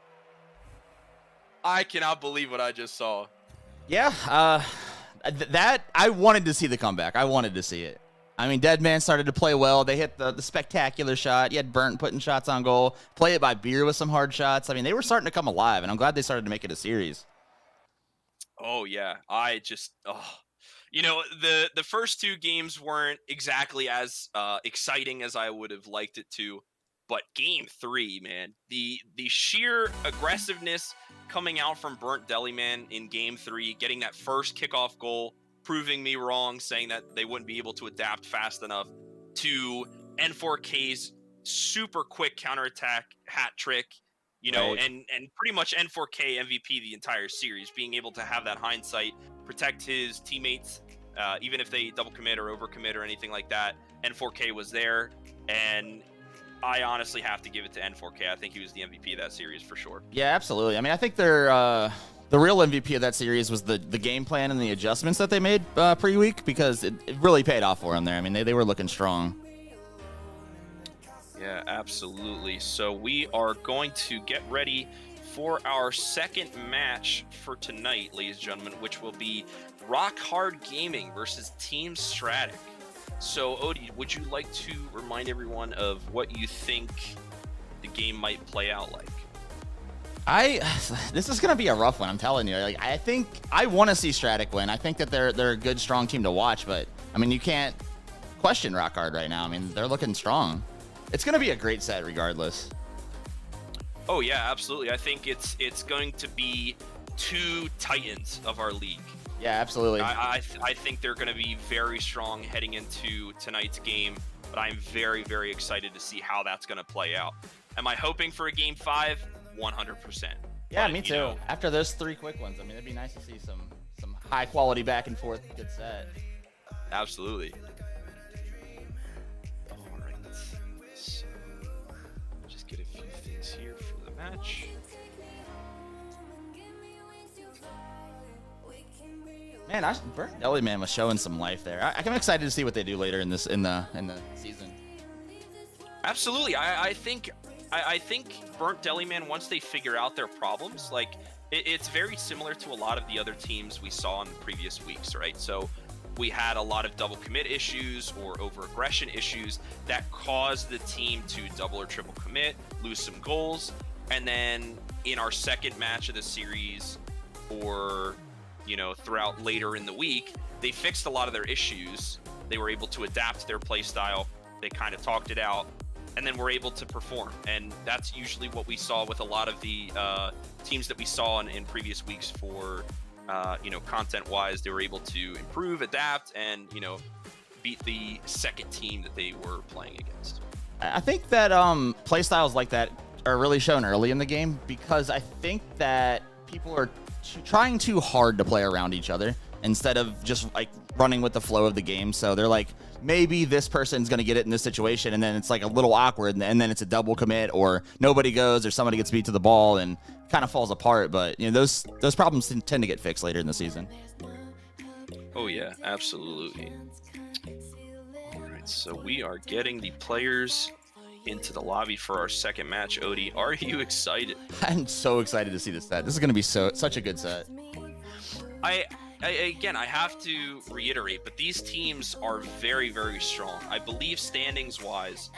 Speaker 4: I cannot believe what I just saw.
Speaker 3: Yeah, that I wanted to see the comeback. I wanted to see it. I mean, Deadman started to play well. They hit the spectacular shot. You had Burnt putting shots on goal. Play It by Beer with some hard shots. I mean, they were starting to come alive, and I'm glad they started to make it a series.
Speaker 4: Oh, yeah. The first 2 games weren't exactly as exciting as I would have liked it to. But game 3, man, the sheer aggressiveness coming out from Burnt Deliman in game 3, getting that first kickoff goal, proving me wrong, saying that they wouldn't be able to adapt fast enough, to N4K's super quick counterattack hat trick,
Speaker 3: right.
Speaker 4: and pretty much N4K MVP the entire series, being able to have that hindsight, protect his teammates, even if they double commit or overcommit or anything like that. N4K was there, and I honestly have to give it to N4K. I think he was the MVP of that series for sure.
Speaker 3: Yeah, absolutely. I mean, I think they're... The real MVP of that series was the game plan and the adjustments that they made pre-week, because it really paid off for them there. I mean, they were looking strong.
Speaker 4: Yeah, absolutely. So we are going to get ready for our second match for tonight, ladies and gentlemen, which will be Rock Hard Gaming versus Team Stratic. So, Odie, would you like to remind everyone of what you think the game might play out like?
Speaker 3: This is gonna be a rough one. I'm telling you. Like, I think I want to see Stratic win. I think that they're a good, strong team to watch. But I mean, you can't question Rock Hard right now. I mean, they're looking strong. It's gonna be a great set, regardless.
Speaker 4: Oh yeah, absolutely. I think it's going to be 2 titans of our league.
Speaker 3: Yeah, absolutely.
Speaker 4: I think they're going to be very strong heading into tonight's game. But I'm very, very excited to see how that's going to play out. Am I hoping for a game 5? 100%.
Speaker 3: Yeah, me too. After those 3 quick ones, I mean, it'd be nice to see some high quality back and forth good set.
Speaker 4: Absolutely. All right. So, just get a few things here for the match.
Speaker 3: Man, Burnt Deliman was showing some life there. I'm excited to see what they do later in the season.
Speaker 4: Absolutely. I think I think Burnt Deliman, once they figure out their problems, like it's very similar to a lot of the other teams we saw in the previous weeks, right? So we had a lot of double commit issues or over aggression issues that caused the team to double or triple commit, lose some goals, and then in our second match of the series, or throughout later in the week, they fixed a lot of their issues. They were able to adapt their play style. They kind of talked it out, and then were able to perform. And that's usually what we saw with a lot of the teams that we saw in previous weeks for, content-wise. They were able to improve, adapt, and, beat the second team that they were playing against.
Speaker 3: I think that play styles like that are really shown early in the game, because I think that people are trying too hard to play around each other instead of just like running with the flow of the game. So they're like, maybe this person's going to get it in this situation, and then it's like a little awkward, and then it's a double commit, or nobody goes, or somebody gets beat to the ball and kind of falls apart. But those problems tend to get fixed later in the season.
Speaker 4: Oh yeah, absolutely. All right, so we are getting the players into the lobby for our second match. Odie, are you excited?
Speaker 3: I'm so excited to see this set. This is going to be such a good set.
Speaker 4: Again, I have to reiterate, but these teams are very, very strong. I believe standings-wise,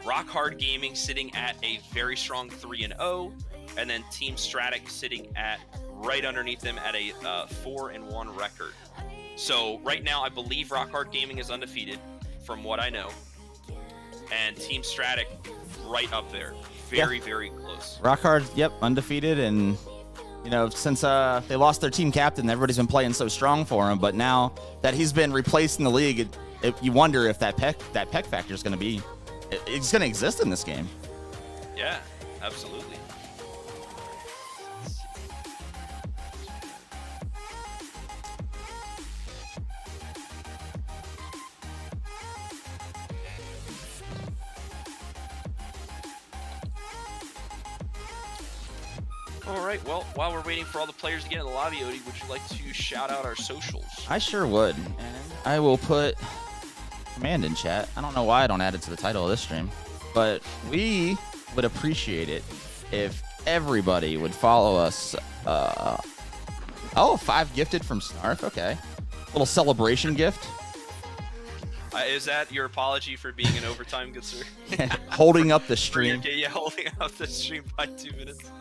Speaker 4: Rock Hard Gaming sitting at a very strong 3-0, and then Team Stratic sitting at right underneath them at a 4-1 record. So right now, I believe Rock Hard Gaming is undefeated, from what I know, and Team Stratic right up there, very, very close.
Speaker 3: Rock Hard, undefeated, and since they lost their team captain, everybody's been playing so strong for him. But now that he's been replaced in the league, you wonder if that peck factor is going to it's going to exist in this game.
Speaker 4: Yeah, absolutely. All right, well, while we're waiting for all the players to get in the lobby, Odie, would you like to shout out our socials?
Speaker 3: I sure would. And I will put command in chat. I don't know why I don't add it to the title of this stream, but we would appreciate it if everybody would follow us. 5 gifted from Snarf. Okay. Little celebration gift.
Speaker 4: Is that your apology for being in overtime, good sir?
Speaker 3: Holding up the stream.
Speaker 4: Yeah, holding up the stream by 2 minutes.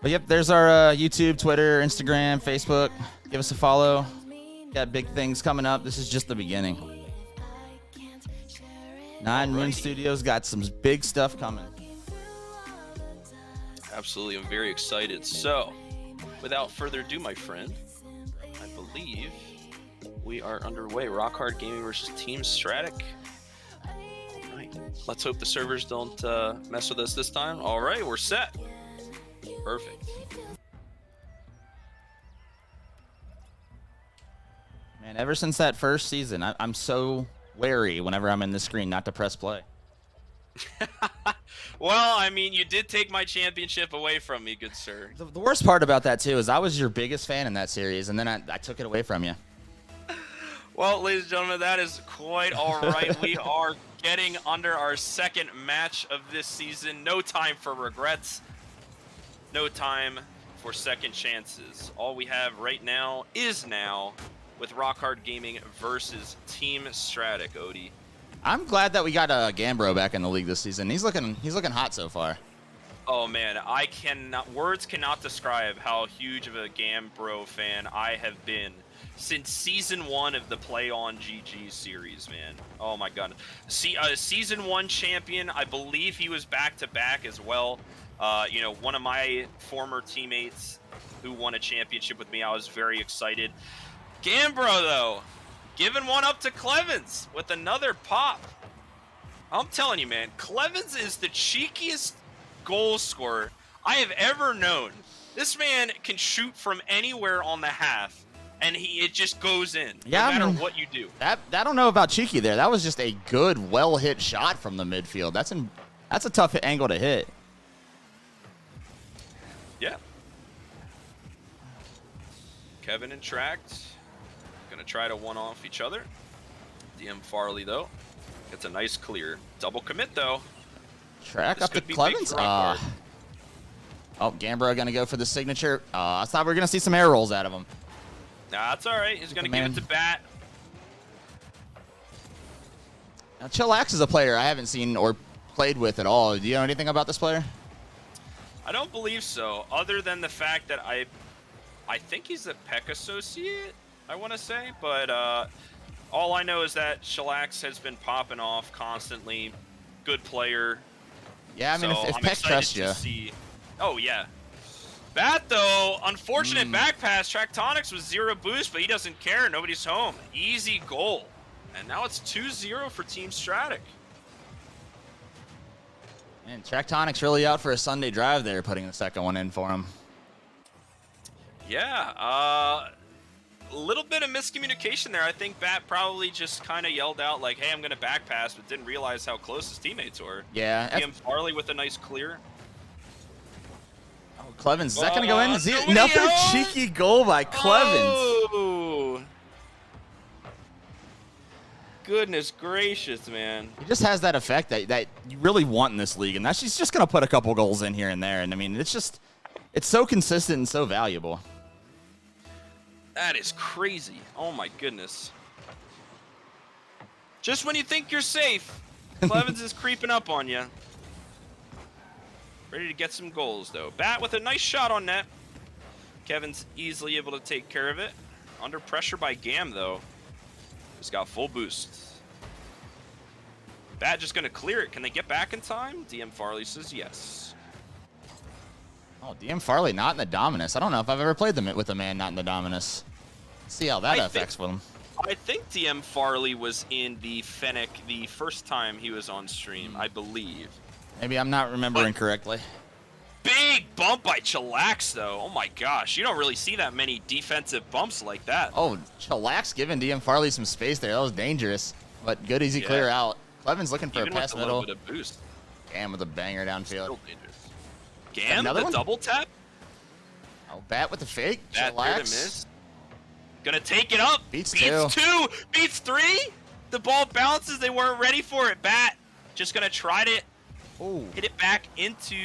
Speaker 3: But yep, there's our YouTube, Twitter, Instagram, Facebook. Give us a follow. Got big things coming up. This is just the beginning. 9Moons Studios got some big stuff coming.
Speaker 4: Absolutely, I'm very excited. So, without further ado, my friend, I believe we are underway. Rock Hard Gaming versus Team Stratic. All right, let's hope the servers don't mess with us this time. All right, we're set. Perfect.
Speaker 3: Man, ever since that first season, I'm so wary whenever I'm in the screen not to press play.
Speaker 4: Well, I mean, you did take my championship away from me, good sir.
Speaker 3: The worst part about that, too, is I was your biggest fan in that series, and then I took it away from you.
Speaker 4: Well, ladies and gentlemen, that is quite all right. We are getting under our second match of this season. No time for regrets. No time for second chances. All we have right now is now with Rock Hard Gaming versus Team Stratic, Odie.
Speaker 3: I'm glad that we got Gambro back in the league this season. He's looking hot so far.
Speaker 4: Oh man, words cannot describe how huge of a Gambro fan I have been since season 1 of the Play on GG series, man. Oh my god. Season 1 champion, I believe he was back-to-back as well. One of my former teammates who won a championship with me, I was very excited. Gambro, though, giving one up to Clevens with another pop. I'm telling you, man, Clevens is the cheekiest goal scorer I have ever known. This man can shoot from anywhere on the half, and it just goes in, no matter what you do.
Speaker 3: I don't know about cheeky there. That was just a good, well-hit shot from the midfield. That's a tough angle to hit.
Speaker 4: Yeah. Kevin and Tract gonna try to one-off each other. DM Farley, though, It's a nice clear. Double commit, though.
Speaker 3: Track
Speaker 4: This
Speaker 3: up to
Speaker 4: could be big
Speaker 3: Clevens.
Speaker 4: for Rockard.
Speaker 3: Oh, Gambro going to go for the signature. I thought we were going to see some air rolls out of him.
Speaker 4: Nah, that's all right. He's going to give it to Bat.
Speaker 3: Now, Chillax is a player I haven't seen or played with at all. Do you know anything about this player?
Speaker 4: I don't believe so, other than the fact that I think he's a Peck associate, I want to say. But all I know is that Chillax has been popping off constantly. Good player.
Speaker 3: Yeah, I mean,
Speaker 4: so
Speaker 3: if
Speaker 4: I'm
Speaker 3: Peck trusts you.
Speaker 4: see. Oh, yeah. Bat, though, unfortunate back pass. Tractonics was 0 boost, but he doesn't care. Nobody's home. Easy goal. And now it's 2-0 for Team Stratic.
Speaker 3: Man, Tractonics really out for a Sunday drive there, putting the second one in for him.
Speaker 4: Yeah, a little bit of miscommunication there. I think Bat probably just kind of yelled out like, hey, I'm going to back pass, but didn't realize how close his teammates were.
Speaker 3: Yeah.
Speaker 4: DM Farley with a nice clear.
Speaker 3: Oh, Clevens, is that going to go in? Is
Speaker 4: nobody
Speaker 3: another
Speaker 4: else?
Speaker 3: cheeky goal by Clevens.
Speaker 4: Oh! Goodness gracious, man.
Speaker 3: He just has that effect that you really want in this league, and that's he's just going to put a couple goals in here and there. And, I mean, it's so consistent and so valuable.
Speaker 4: That is crazy. Oh, my goodness. Just when you think you're safe, Clevens is creeping up on you. Ready to get some goals, though. Bat with a nice shot on net. Kevin's easily able to take care of it. Under pressure by Gam, though. He's got full boost. Bat just going to clear it. Can they get back in time? DM Farley says yes.
Speaker 3: Oh, DM Farley not in the Dominus. I don't know if I've ever played with a man not in the Dominus. Let's see how that affects with him.
Speaker 4: I think DM Farley was in the Fennec the first time he was on stream, I believe.
Speaker 3: Maybe I'm not remembering correctly.
Speaker 4: Big bump by Chillax, though. Oh, my gosh. You don't really see that many defensive bumps like that.
Speaker 3: Oh, Chillax giving DM Farley some space there. That was dangerous, but good easy clear out. Cleven's looking for
Speaker 4: Even
Speaker 3: a pass
Speaker 4: with
Speaker 3: middle.
Speaker 4: Bit of boost.
Speaker 3: Gam with a banger downfield.
Speaker 4: Still dangerous. Gam,
Speaker 3: Another
Speaker 4: the
Speaker 3: one?
Speaker 4: double tap.
Speaker 3: Oh, Bat with the fake.
Speaker 4: Bat there to
Speaker 3: Chillax.
Speaker 4: miss. Gonna take it up.
Speaker 3: Beats
Speaker 4: two.
Speaker 3: two.
Speaker 4: Beats 3. The ball bounces. They weren't ready for it. Bat just gonna try to hit it back into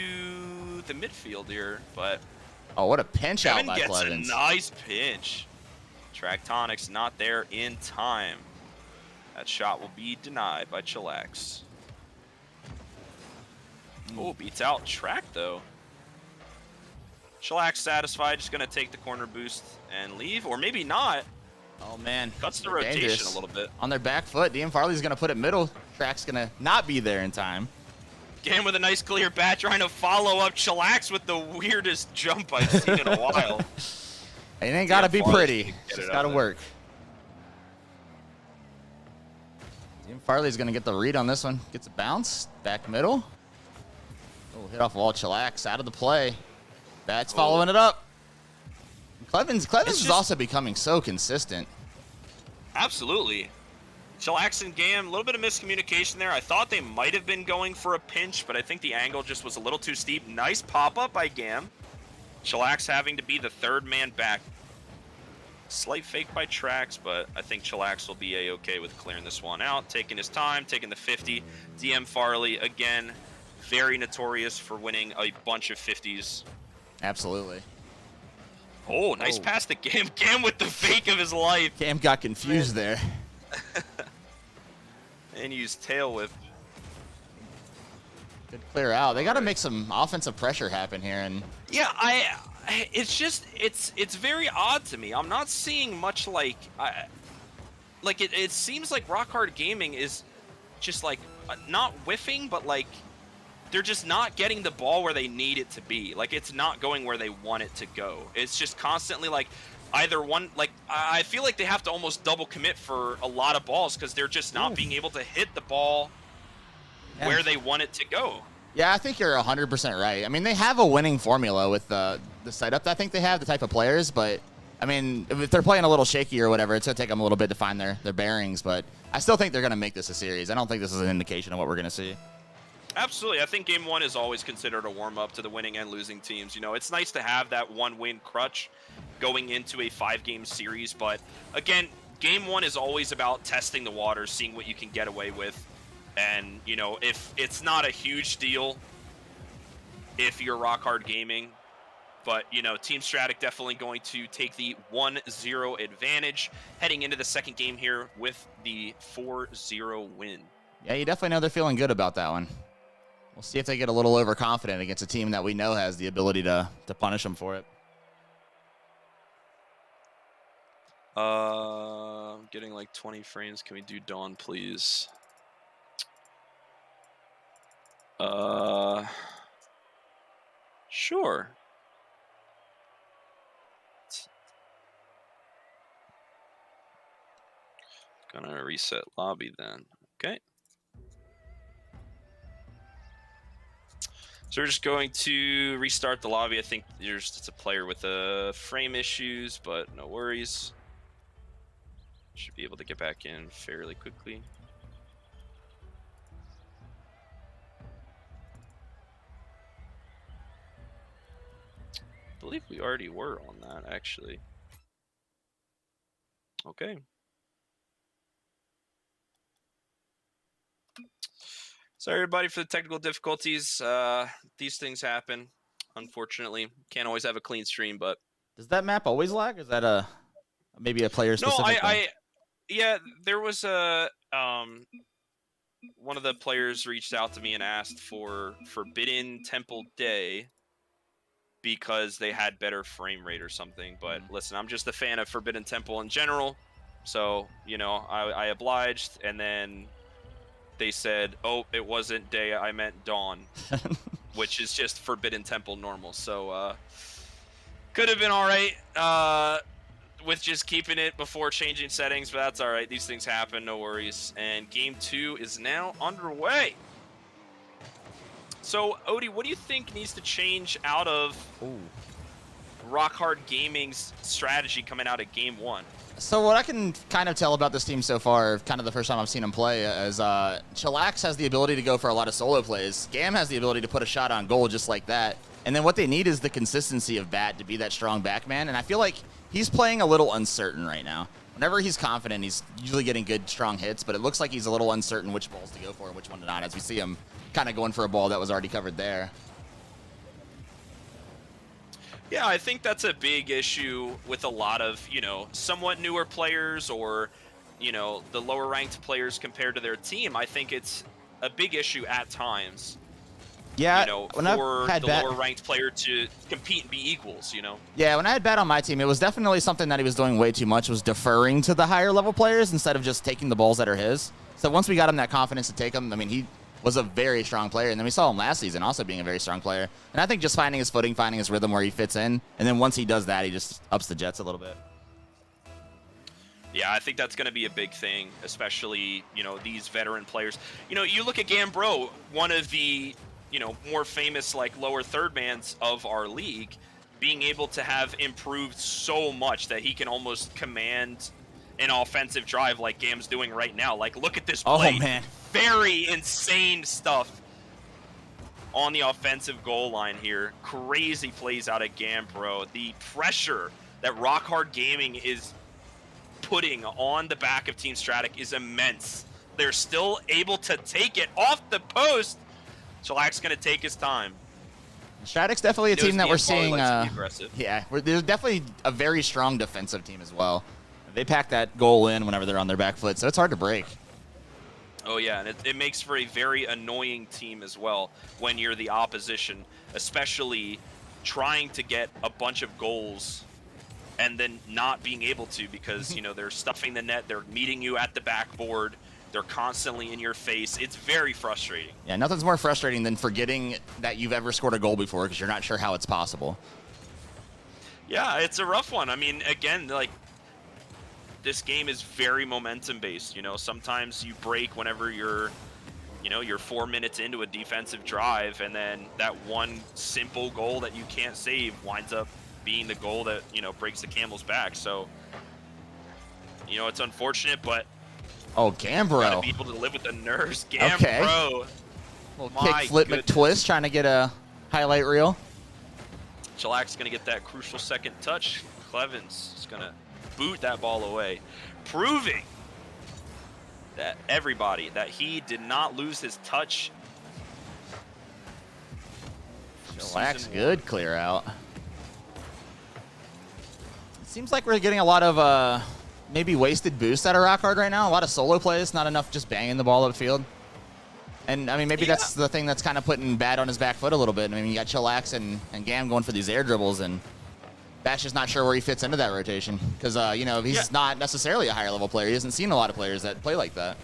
Speaker 4: the midfield here, but
Speaker 3: Oh, what a pinch out
Speaker 4: Kevin
Speaker 3: by
Speaker 4: gets
Speaker 3: Clevens.
Speaker 4: a nice pinch. Tractonics not there in time. That shot will be denied by Chillax. Oh, beats out Track, though. Chillax satisfied, just going to take the corner boost and leave, or maybe not.
Speaker 3: Oh, man.
Speaker 4: Cuts the
Speaker 3: They're
Speaker 4: rotation
Speaker 3: dangerous.
Speaker 4: a little bit.
Speaker 3: On their back foot, DM Farley's going to put it middle. Track's going to not be there in time.
Speaker 4: Again with a nice clear bat, trying to follow up Chillax with the weirdest jump I've seen in a while.
Speaker 3: It ain't got to be
Speaker 4: Farley
Speaker 3: pretty.
Speaker 4: can get
Speaker 3: It's
Speaker 4: it
Speaker 3: got to
Speaker 4: out
Speaker 3: work. DM Farley's going to get the read on this one. Gets a bounce. Back middle. Oh, hit off wall. Chillax out of the play. Bat's following it up. Clevens is also becoming so consistent.
Speaker 4: Absolutely. Chillax and Gam, a little bit of miscommunication there. I thought they might have been going for a pinch, but I think the angle just was a little too steep. Nice pop-up by Gam. Chillax having to be the third man back. Slight fake by Trax, but I think Chillax will be A-okay with clearing this one out. Taking his time, taking the 50. DM Farley, again, very notorious for winning a bunch of 50s.
Speaker 3: Absolutely.
Speaker 4: Oh, nice pass to Gam. Gam with the fake of his life.
Speaker 3: Cam got confused there.
Speaker 4: And used tail whip.
Speaker 3: Good clear out. They got to make some offensive pressure happen here. And
Speaker 4: Yeah, it's just, it's very odd to me. I'm not seeing much like, it seems like Rock Hard Gaming is just like, not whiffing, but like, they're just not getting the ball where they need it to be. Like, it's not going where they want it to go. It's just constantly like, either one, like, I feel like they have to almost double commit for a lot of balls because they're just not being able to hit the ball where they want it to go.
Speaker 3: yeah, I think you're 100% right. I mean, they have a winning formula with the setup that I think they have, the type of players. But, I mean, if they're playing a little shaky or whatever, it's going to take them a little bit to find their bearings. But I still think they're going to make this a series. I don't think this is an indication of what we're going to see.
Speaker 4: Absolutely. I think Game 1 is always considered a warm-up to the winning and losing teams. You know, it's nice to have that one-win crutch going into a 5-game series. But, again, Game 1 is always about testing the waters, seeing what you can get away with. And, you know, if it's not a huge deal if you're Rock Hard Gaming, but, you know, Team Stratic definitely going to take the 1-0 advantage heading into the second game here with the 4-0 win.
Speaker 3: Yeah, you definitely know they're feeling good about that one. We'll see if they get a little overconfident against a team that we know has the ability to punish them for it.
Speaker 4: I'm getting like 20 frames. Can we do Dawn, please? Sure. Gonna reset lobby then. Okay. So we're just going to restart the lobby. I think it's a player with frame issues, but no worries. Should be able to get back in fairly quickly. I believe we already were on that, actually. Okay. Sorry, everybody, for the technical difficulties. These things happen, unfortunately. Can't always have a clean stream, but...
Speaker 3: Does that map always lag? Is that maybe a player-specific thing?
Speaker 4: Yeah, there was one of the players reached out to me and asked for Forbidden Temple Day because they had better frame rate or something. But listen, I'm just a fan of Forbidden Temple in general. So, you know, I obliged, and then they said, oh, it wasn't day, I meant dawn, which is just Forbidden Temple normal. So, could have been all right with just keeping it before changing settings, but that's all right. These things happen, no worries. And game 2 is now underway. So, Odie, what do you think needs to change out of Rock Hard Gaming's strategy coming out of game 1?
Speaker 3: So what I can kind of tell about this team so far, kind of the first time I've seen them play, is Chillax has the ability to go for a lot of solo plays. Gam has the ability to put a shot on goal just like that. And then what they need is the consistency of Bat to be that strong backman. And I feel like he's playing a little uncertain right now. Whenever he's confident, he's usually getting good, strong hits, but it looks like he's a little uncertain which balls to go for and which one to not, as we see him kind of going for a ball that was already covered there.
Speaker 4: Yeah, I think that's a big issue with a lot of, you know, somewhat newer players or, you know, the lower ranked players compared to their team. I think it's a big issue at times.
Speaker 3: Yeah,
Speaker 4: you know, for the lower ranked player to compete and be equals, you know? Yeah,
Speaker 3: when I had Bat on my team, it was definitely something that he was doing way too much, was deferring to the higher level players instead of just taking the balls that are his. So once we got him that confidence to take them, I mean, he was a very strong player. And then we saw him last season also being a very strong player. And I think just finding his footing, finding his rhythm where he fits in. And then once he does that, he just ups the Jets a little bit.
Speaker 4: Yeah, I think that's going to be a big thing, especially, you know, these veteran players. You know, you look at Gambro, one of the, you know, more famous, like, lower third mans of our league, being able to have improved so much that he can almost command an offensive drive like Gam's doing right now. Like, look at this play.
Speaker 3: Oh, man.
Speaker 4: Very insane stuff on the offensive goal line here. Crazy plays out of Gambro. The pressure that Rock Hard Gaming is putting on the back of Team Stratic is immense. They're still able to take it off the post. Chillac's going to take his time.
Speaker 3: Stratic's definitely a team that we're seeing.
Speaker 4: Aggressive.
Speaker 3: Yeah, there's definitely a very strong defensive team as well. They pack that goal in whenever they're on their back foot, so it's hard to break.
Speaker 4: Oh, yeah, and it makes for a very annoying team as well when you're the opposition, especially trying to get a bunch of goals and then not being able to because, you know, they're stuffing the net, they're meeting you at the backboard, they're constantly in your face. It's very frustrating.
Speaker 3: Yeah, nothing's more frustrating than forgetting that you've ever scored a goal before because you're not sure how it's possible.
Speaker 4: Yeah, it's a rough one. I mean, again, like, this game is very momentum based. You know, sometimes you break whenever you're 4 minutes into a defensive drive, and then that one simple goal that you can't save winds up being the goal that, you know, breaks the camel's back. So, you know, it's unfortunate, but
Speaker 3: Gambro.
Speaker 4: Gotta be able to live with the nerves. Gambro.
Speaker 3: Okay. Little kick, flip, McTwist, trying to get a highlight reel.
Speaker 4: Chillac's gonna get that crucial second touch. Clevens is gonna boot that ball away, proving that everybody, that he did not lose his touch.
Speaker 3: Relax, good clear out. It seems like we're getting a lot of maybe wasted boost out of Rock Hard right now. A lot of solo plays, not enough just banging the ball upfield. And, I mean, maybe that's the thing that's kind of putting Bad on his back foot a little bit. I mean, you got Chillax and Gam going for these air dribbles, and Bash is not sure where he fits into that rotation. Because, you know, he's not necessarily a higher-level player. He hasn't seen a lot of players that play like that.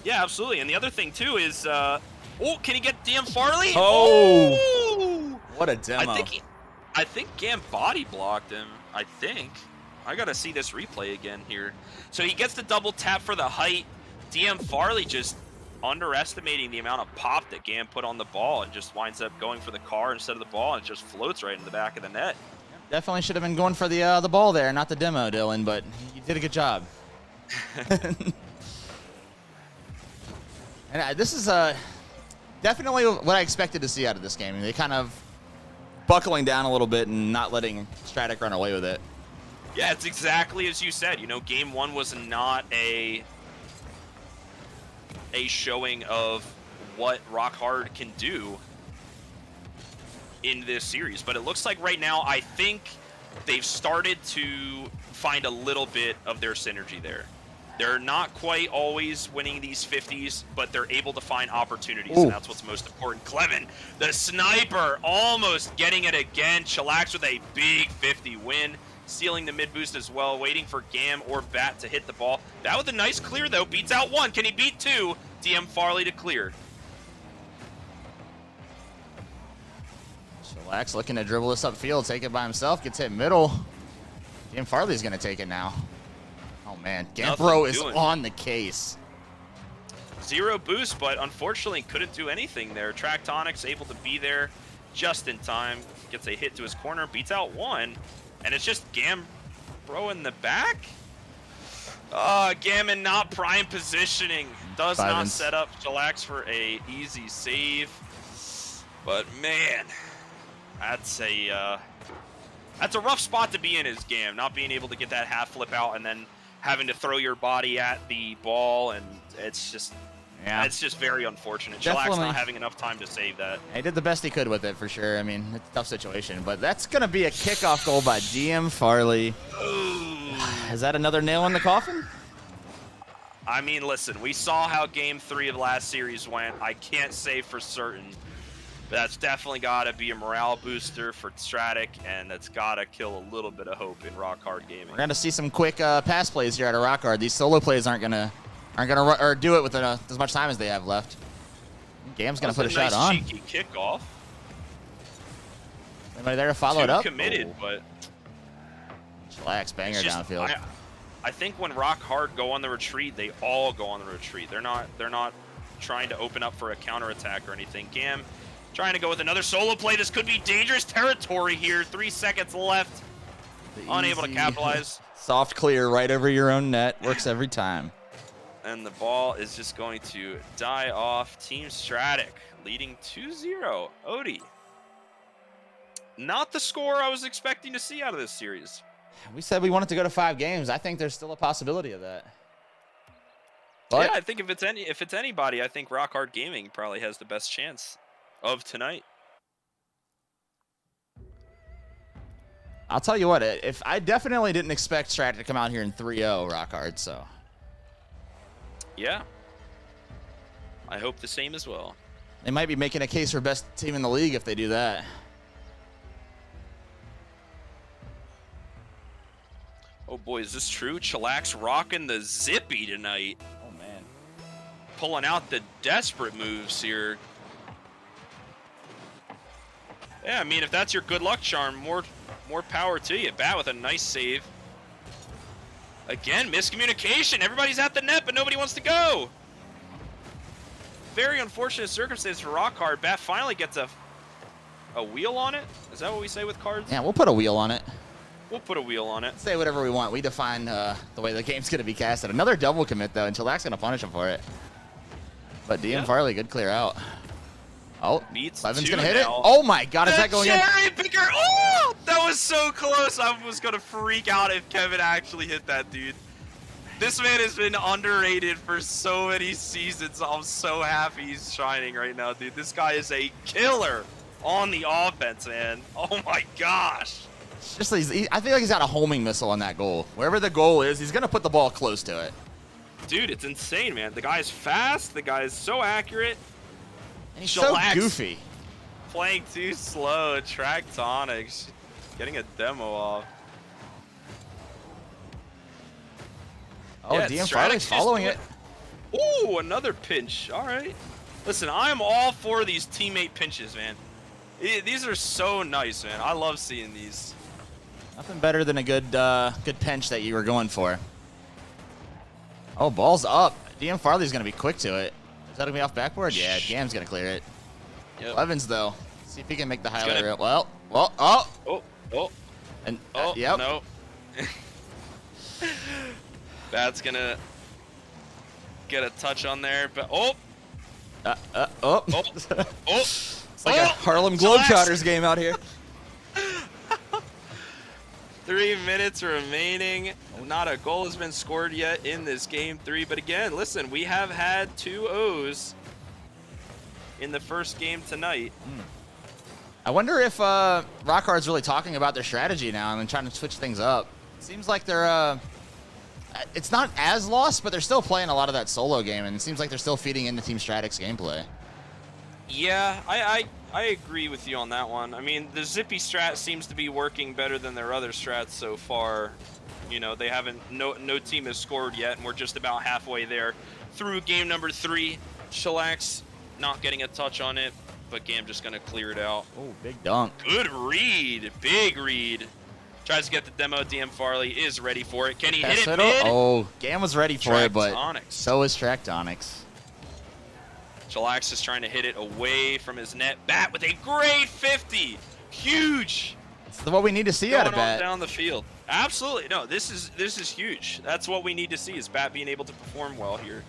Speaker 4: Yeah, absolutely. And the other thing, too, is, oh, can he get DM Farley?
Speaker 3: Oh! What a demo.
Speaker 4: I think Gam body blocked him, I think. I got to see this replay again here. So he gets the double tap for the height. DM Farley just underestimating the amount of pop that Gam put on the ball and just winds up going for the car instead of the ball, and it just floats right in the back of the net.
Speaker 3: Definitely should have been going for the ball there, not the demo, Dylan, but you did a good job. And this is definitely what I expected to see out of this game. They kind of buckling down a little bit and not letting Stratic run away with it.
Speaker 4: Yeah, it's exactly as you said. You know, game one was not a showing of what Rock Hard can do in this series. But it looks like right now, I think they've started to find a little bit of their synergy there. They're not quite always winning these 50s, but they're able to find opportunities, and that's what's most important. Clement, the sniper, almost getting it again. Chillax with a big 50 win, stealing the mid boost as well, waiting for Gam or Bat to hit the ball. That with a nice clear, though. Beats out one. Can he beat two? DM Farley to clear.
Speaker 3: Chillax looking to dribble this upfield, take it by himself, gets hit middle. DM Farley's going to take it now. Oh, man. Gampro is on the case.
Speaker 4: Zero boost, but unfortunately couldn't do anything there. Tractonic's able to be there just in time. Gets a hit to his corner, beats out one. And it's just Gampro in the back. Gammon not prime positioning. Does not set up Chillax for a easy save. But man, that's a rough spot to be in as Gam, not being able to get that half flip out and then having to throw your body at the ball, and it's just very unfortunate. Chillax not having enough time to save that.
Speaker 3: He did the best he could with it for sure. I mean, it's a tough situation, but that's going to be a kickoff goal by DM Farley.
Speaker 4: Ooh.
Speaker 3: Is that another nail in the coffin?
Speaker 4: I mean, listen, we saw how game 3 of last series went. I can't say for certain, but that's definitely got to be a morale booster for Stratic, and that's got to kill a little bit of hope in Rock Hard Gaming.
Speaker 3: We're going to see some quick pass plays here out of Rock Hard. These solo plays aren't gonna do it with as much time as they have left. Gam's gonna put a shot on.
Speaker 4: Cheeky kickoff.
Speaker 3: Anybody there to follow it up?
Speaker 4: Committed, but
Speaker 3: Chillax banger downfield.
Speaker 4: I think when Rock Hard go on the retreat, they all go on the retreat. They're not trying to open up for a counterattack or anything. Gam trying to go with another solo play. This could be dangerous territory here. 3 seconds left. Unable to capitalize.
Speaker 3: Soft clear right over your own net. Works every time.
Speaker 4: And the ball is just going to die off. Team Stratic leading 2-0. Odie. Not the score I was expecting to see out of this series.
Speaker 3: We said we wanted to go to 5 games. I think there's still a possibility of that. But
Speaker 4: yeah, I think if it's anybody, I think Rock Hard Gaming probably has the best chance of tonight.
Speaker 3: I'll tell you what, if I definitely didn't expect Stratic to come out here in 3-0 Rock Hard, so.
Speaker 4: Yeah. I hope the same as well.
Speaker 3: They might be making a case for best team in the league if they do that.
Speaker 4: Oh boy, is this true? Chillax rocking the zippy tonight.
Speaker 3: Oh man.
Speaker 4: Pulling out the desperate moves here. Yeah, I mean, if that's your good luck charm, more power to you. Bat with a nice save. Again, miscommunication. Everybody's at the net, but nobody wants to go. Very unfortunate circumstance for Rock Hard. Bat finally gets a wheel on it. Is that what we say with cards?
Speaker 3: Yeah, we'll put a wheel on it.
Speaker 4: We'll put a wheel on it.
Speaker 3: Say whatever we want. We define the way the game's going to be casted. Another double commit, though, and Chillax's going to punish him for it. But DM Farley, good clear out. Oh, Levin's going to hit it. Oh, my God. Is that going in?
Speaker 4: Cherry picker. Oh, that was so close. I was going to freak out if Kevin actually hit that, dude. This man has been underrated for so many seasons. I'm so happy he's shining right now, dude. This guy is a killer on the offense, man. Oh my gosh.
Speaker 3: It's just I feel like he's got a homing missile on that goal. Wherever the goal is, he's gonna put the ball close to it.
Speaker 4: Dude, it's insane, man. The guy's fast. The guy is so accurate.
Speaker 3: And he's so goofy.
Speaker 4: Playing too slow. Tractonics getting a demo off.
Speaker 3: Oh,
Speaker 4: Yeah,
Speaker 3: DM Farley's following it.
Speaker 4: Ooh, another pinch. All right. Listen, I'm all for these teammate pinches, man. These are so nice, man. I love seeing these.
Speaker 3: Nothing better than a good pinch that you were going for. Oh, ball's up. DM Farley's going to be quick to it. Is that going to be off backboard? Yeah, Gam's going to clear it.
Speaker 4: Yep.
Speaker 3: Evans, though. See if he can make the highlight reel.
Speaker 4: Oh.
Speaker 3: And,
Speaker 4: Oh,
Speaker 3: yep.
Speaker 4: no. That's going to get a touch on there, but
Speaker 3: Oh.
Speaker 4: It's
Speaker 3: like a Harlem Globetrotters game out here.
Speaker 4: 3 minutes remaining. Not a goal has been scored yet in this game 3. But again, listen, we have had 2 O's in the first game tonight.
Speaker 3: I wonder if Rock Hard's really talking about their strategy now and trying to switch things up. It seems like they're it's not as lost, but they're still playing a lot of that solo game, and it seems like they're still feeding into Team Stratic's gameplay.
Speaker 4: Yeah, I agree with you on that one. I mean, the Zippy strat seems to be working better than their other strats so far. You know, they haven't, no team has scored yet, and we're just about halfway there through game number 3. Shellax not getting a touch on it, but Gam just going to clear it out.
Speaker 3: Oh, big dunk.
Speaker 4: Good read. Big read. Tries to get the demo. DM Farley is ready for it. Can he hit it mid?
Speaker 3: Oh, Gam was ready for it, but
Speaker 4: Tractonics.
Speaker 3: so is Tractonics.
Speaker 4: Shellax is trying to hit it away from his net. Bat with a great 50. Huge.
Speaker 3: It's what we need to see out of Bat.
Speaker 4: Down the field. Absolutely. No, this is huge. That's what we need to see, is Bat being able to perform well here.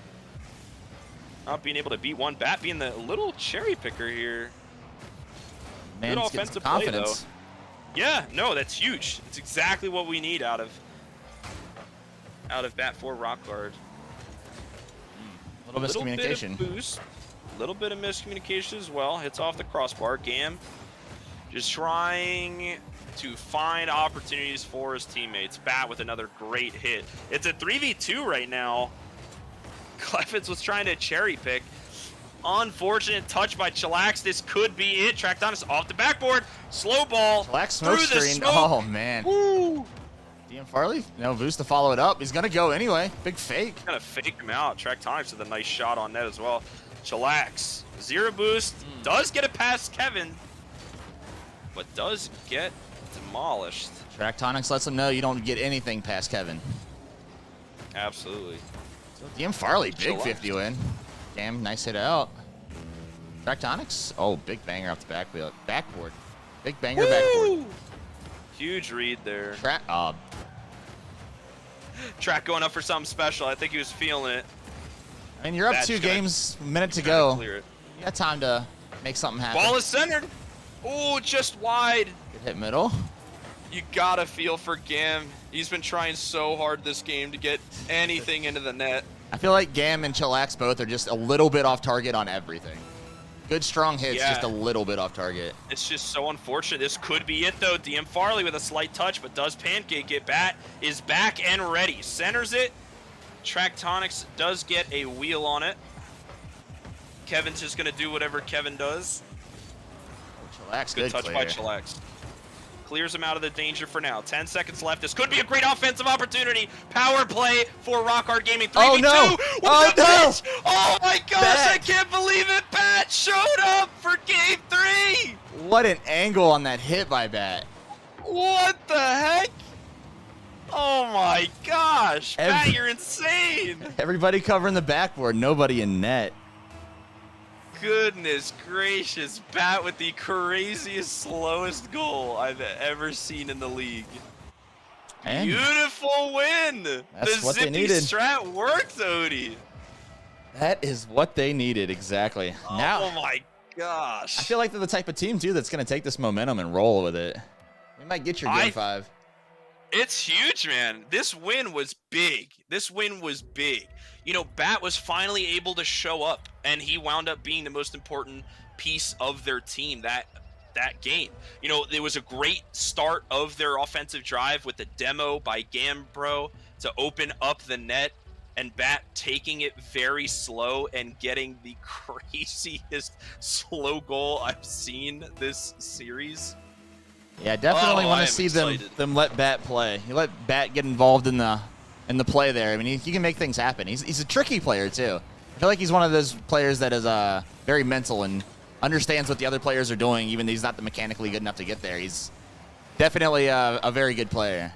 Speaker 4: Not being able to beat one. Bat being the little cherry picker here.
Speaker 3: Man's
Speaker 4: good offensive play, though. Yeah, no, that's huge. It's exactly what we need out of Bat for Rock Guard.
Speaker 3: A little miscommunication.
Speaker 4: Bit of boost. A little bit of miscommunication as well. Hits off the crossbar. Gam just trying to find opportunities for his teammates. Bat with another great hit. It's a 3v2 right now. Clefits was trying to cherry pick. Unfortunate touch by Shellax. This could be it. Tractonics off the backboard. Slow ball.
Speaker 3: Shellax smoke screen. Oh, man.
Speaker 4: Woo.
Speaker 3: DM Farley? No, Voos to follow it up. He's going to go anyway. Big fake.
Speaker 4: Gonna fake him out. Tractonics with a nice shot on net as well. Shellax, 0 boost. Does get it past Kevin, but does get demolished.
Speaker 3: Tractonics lets him know you don't get anything past Kevin.
Speaker 4: Absolutely.
Speaker 3: So DM Farley, big
Speaker 4: Shellax.
Speaker 3: 50 win. Damn, nice hit out. Tractonics? Oh, big banger off the backboard. Big banger backboard.
Speaker 4: Huge read there.
Speaker 3: Track
Speaker 4: going up for something special. I think he was feeling it.
Speaker 3: I mean, you're up
Speaker 4: That's
Speaker 3: 2 games, minute to
Speaker 4: Trying
Speaker 3: go.
Speaker 4: to clear it.
Speaker 3: You got time to make something happen.
Speaker 4: Ball is centered. Oh, just wide.
Speaker 3: Good hit middle.
Speaker 4: You gotta feel for Gam. He's been trying so hard this game to get anything into the net.
Speaker 3: I feel like Gam and Shellax both are just a little bit off target on everything. Good, strong hits,
Speaker 4: Yeah.
Speaker 3: just a little bit off target.
Speaker 4: It's just so unfortunate. This could be it, though. DM Farley with a slight touch, but does pancake it. Bat is back and ready. Centers it. Tractonics does get a wheel on it. Kevin's just going to do whatever Kevin does.
Speaker 3: Shellax,
Speaker 4: Good touch by Shellax. Clears him out of the danger for now. 10 seconds left. This could be a great offensive opportunity. Power play for Rock Hard Gaming. 3v2.
Speaker 3: Oh, no.
Speaker 4: What
Speaker 3: Oh, no.
Speaker 4: pitch? Oh, my gosh.
Speaker 3: Bat.
Speaker 4: I can't believe it. Bat showed up for game 3.
Speaker 3: What an angle on that hit by Bat.
Speaker 4: What the heck? Oh, my gosh. Bat, you're insane.
Speaker 3: Everybody covering the backboard, nobody in net.
Speaker 4: Goodness gracious. Bat with the craziest, slowest goal I've ever seen in the league.
Speaker 3: And
Speaker 4: Beautiful win.
Speaker 3: That's
Speaker 4: The
Speaker 3: what they
Speaker 4: Zippy
Speaker 3: needed.
Speaker 4: strat worked, Odie.
Speaker 3: that is what they needed, exactly. Now,
Speaker 4: Oh my gosh.
Speaker 3: I feel like they're the type of team, too, that's going to take this momentum and roll with it. We might get your game 5.
Speaker 4: It's huge, man. This win was big. You know, Bat was finally able to show up, and he wound up being the most important piece of their team that game. You know, it was a great start of their offensive drive with the demo by Gambro to open up the net, and Bat taking it very slow and getting the craziest slow goal I've seen this series.
Speaker 3: Yeah, definitely want to see them let Bat play. You let Bat get involved in the play there. I mean, he can make things happen. He's a tricky player too. I feel like he's one of those players that is very mental and understands what the other players are doing, even though he's not mechanically good enough to get there. He's definitely a very good player.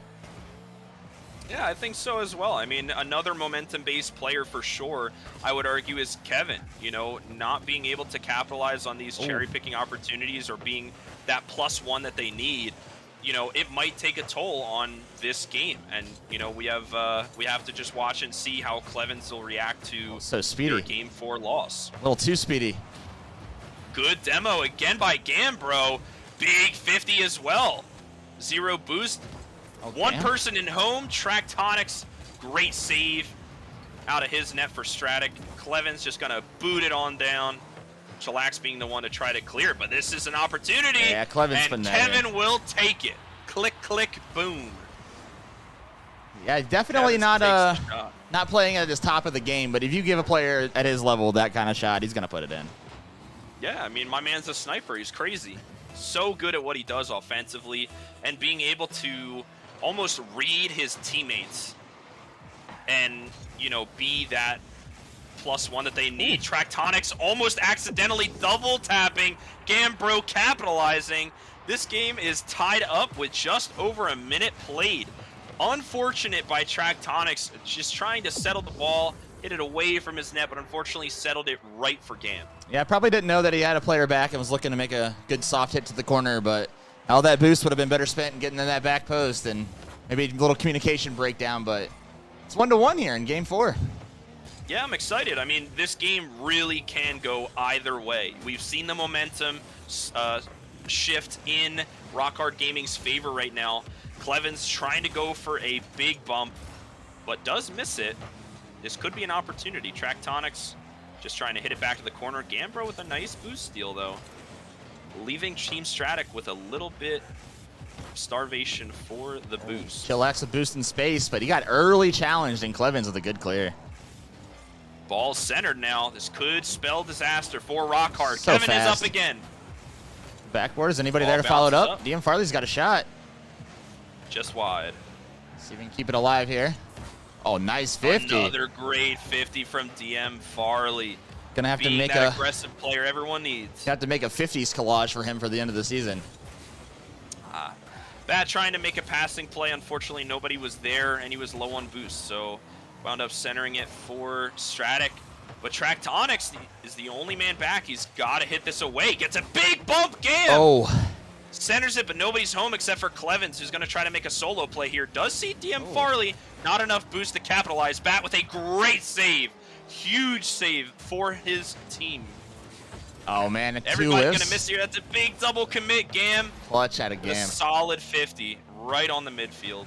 Speaker 4: Yeah, I think so as well. I mean, another momentum-based player for sure, I would argue, is Kevin. You know, not being able to capitalize on these cherry-picking opportunities or being that +1 that they need, you know, it might take a toll on this game. And, you know, we have to just watch and see how Clevens will react to their Game 4 loss.
Speaker 3: A little too speedy.
Speaker 4: Good demo again by Gambro. Big 50 as well. 0 boost. One person in home. Tractonics, great save out of his net for Stratic. Clevens just going to boot it on down. Chillax being the one to try to clear, but this is an opportunity.
Speaker 3: Yeah, Clevens
Speaker 4: and Kevin will take it. Click, click, boom.
Speaker 3: Yeah, definitely not playing at his top of the game, but if you give a player at his level that kind of shot, he's going to put it in.
Speaker 4: Yeah, I mean, my man's a sniper. He's crazy. So good at what he does offensively, and being able to almost read his teammates and, you know, be that +1 that they need. Tractonics almost accidentally double tapping. Gambro capitalizing. This game is tied up with just over a minute played. Unfortunate by Tractonics, just trying to settle the ball, hit it away from his net, but unfortunately settled it right for Gam.
Speaker 3: Yeah, I probably didn't know that he had a player back and was looking to make a good soft hit to the corner, but all that boost would have been better spent in getting in that back post and maybe a little communication breakdown, but it's 1-1 here in Game 4.
Speaker 4: Yeah, I'm excited. I mean, this game really can go either way. We've seen the momentum shift in Rock Hard Gaming's favor right now. Clevens trying to go for a big bump, but does miss it. This could be an opportunity. Tractonics just trying to hit it back to the corner. Gambro with a nice boost steal, though. Leaving Team Stratic with a little bit of starvation for the boost.
Speaker 3: Chillax a boost in space, but he got early challenged, and Clevens with a good clear.
Speaker 4: Ball centered now. This could spell disaster for Rock Hard.
Speaker 3: So
Speaker 4: Kevin
Speaker 3: fast.
Speaker 4: is up again.
Speaker 3: Backboard. Is anybody there to follow it up? DM Farley's got a shot.
Speaker 4: Just wide.
Speaker 3: See if we can keep it alive here. Oh, nice 50.
Speaker 4: Another great 50 from DM Farley.
Speaker 3: Gonna have to make
Speaker 4: that aggressive player everyone needs.
Speaker 3: Have to make a 50s collage for him for the end of the season.
Speaker 4: Bat trying to make a passing play. Unfortunately, nobody was there, and he was low on boost, so wound up centering it for Stratic. But Tractonics is the only man back. He's got to hit this away. Gets a big bump, Gam!
Speaker 3: Oh.
Speaker 4: Centers it, but nobody's home except for Clevens, who's going to try to make a solo play here. Does see DM Farley. Not enough boost to capitalize. Bat with a great save. Huge save for his team.
Speaker 3: Oh, man.
Speaker 4: Everybody's going to miss here. That's a big double commit, Gam.
Speaker 3: Clutch out of Gam.
Speaker 4: A solid 50 right on the midfield.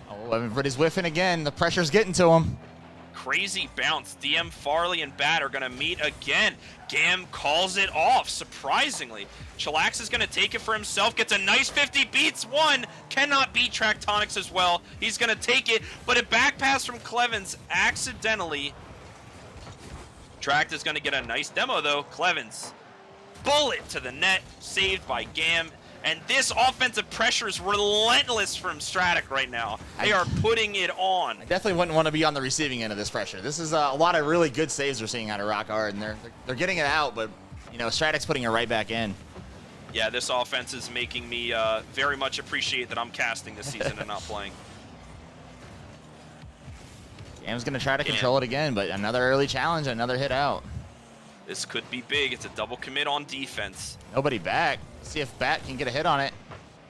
Speaker 3: Oh, everybody's whiffing again. The pressure's getting to him.
Speaker 4: Crazy bounce. DM Farley and Bat are going to meet again. Gam calls it off, surprisingly. Chillax is going to take it for himself. Gets a nice 50, beats one. Cannot beat Tractonics as well. He's going to take it, but a back pass from Clevens accidentally. Tract is going to get a nice demo, though. Clevens. Bullet to the net. Saved by Gam. And this offensive pressure is relentless from Stratic right now. They are putting it on.
Speaker 3: I definitely wouldn't want to be on the receiving end of this pressure. This is a lot of really good saves we're seeing out of Rock Hard, and they're getting it out, but you know, Stratic's putting it right back in.
Speaker 4: Yeah, this offense is making me very much appreciate that I'm casting this season and not playing.
Speaker 3: Gam's going to try to control it again, but another early challenge, another hit out.
Speaker 4: This could be big. It's a double commit on defense.
Speaker 3: Nobody back. See if Bat can get a hit on it.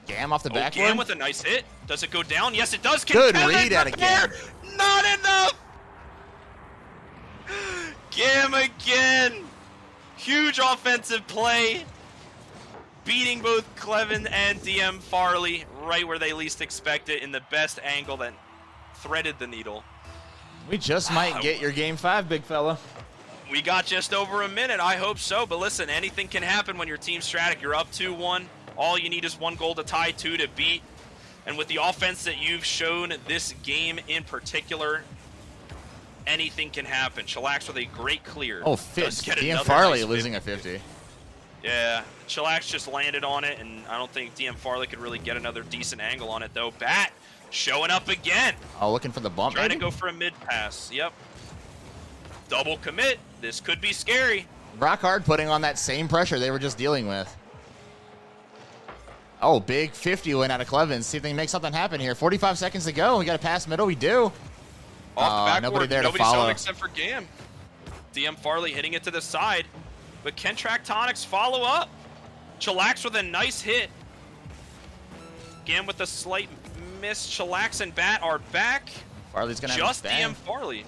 Speaker 3: Gam off the back.
Speaker 4: Gam with a nice hit. Does it go down? Yes, it does.
Speaker 3: Good read out of Gam.
Speaker 4: Not enough. Gam again. Huge offensive play. Beating both Clevin and DM Farley right where they least expect it in the best angle that threaded the needle.
Speaker 3: We just might get your game 5, big fella.
Speaker 4: We got just over a minute. I hope so. But listen, anything can happen when you're Team Stratic. You're up 2-1. All you need is 1 goal to tie, 2 to beat. And with the offense that you've shown this game in particular, anything can happen. Chillax with a great clear.
Speaker 3: Oh, DM Farley
Speaker 4: nice
Speaker 3: losing a 50.
Speaker 4: Yeah, Chillax just landed on it, and I don't think DM Farley could really get another decent angle on it, though. Bat showing up again.
Speaker 3: Oh, looking for the bump,
Speaker 4: Trying
Speaker 3: maybe?
Speaker 4: to go for a mid pass. Yep. Double commit. This could be scary.
Speaker 3: Rock Hard putting on that same pressure they were just dealing with. Oh, big 50 win out of Clevens. See if they can make something happen here. 45 seconds to go. We got to pass middle. We do.
Speaker 4: Off the backboard.
Speaker 3: Nobody there to
Speaker 4: Nobody's
Speaker 3: follow.
Speaker 4: home except for Gam. DM Farley hitting it to the side. But can Tractonics follow up? Chillax with a nice hit. Gam with a slight miss. Chillax and Bat are back.
Speaker 3: Farley's going to have
Speaker 4: Just DM Farley.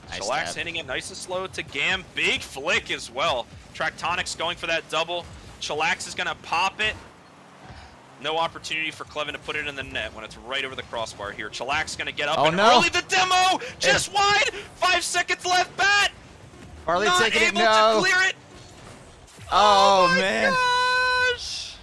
Speaker 3: Nice
Speaker 4: Chillax
Speaker 3: stab.
Speaker 4: hitting it nice and slow to Gam. Big flick as well. Tractonics going for that double. Chillax is going to pop it. No opportunity for Clevin to put it in the net when it's right over the crossbar here. Chillax going to get up and early. The demo just wide. 5 seconds left. Bat
Speaker 3: Farley
Speaker 4: not
Speaker 3: taking
Speaker 4: able
Speaker 3: it. No.
Speaker 4: to clear it.
Speaker 3: Oh,
Speaker 4: my
Speaker 3: man.
Speaker 4: Gosh.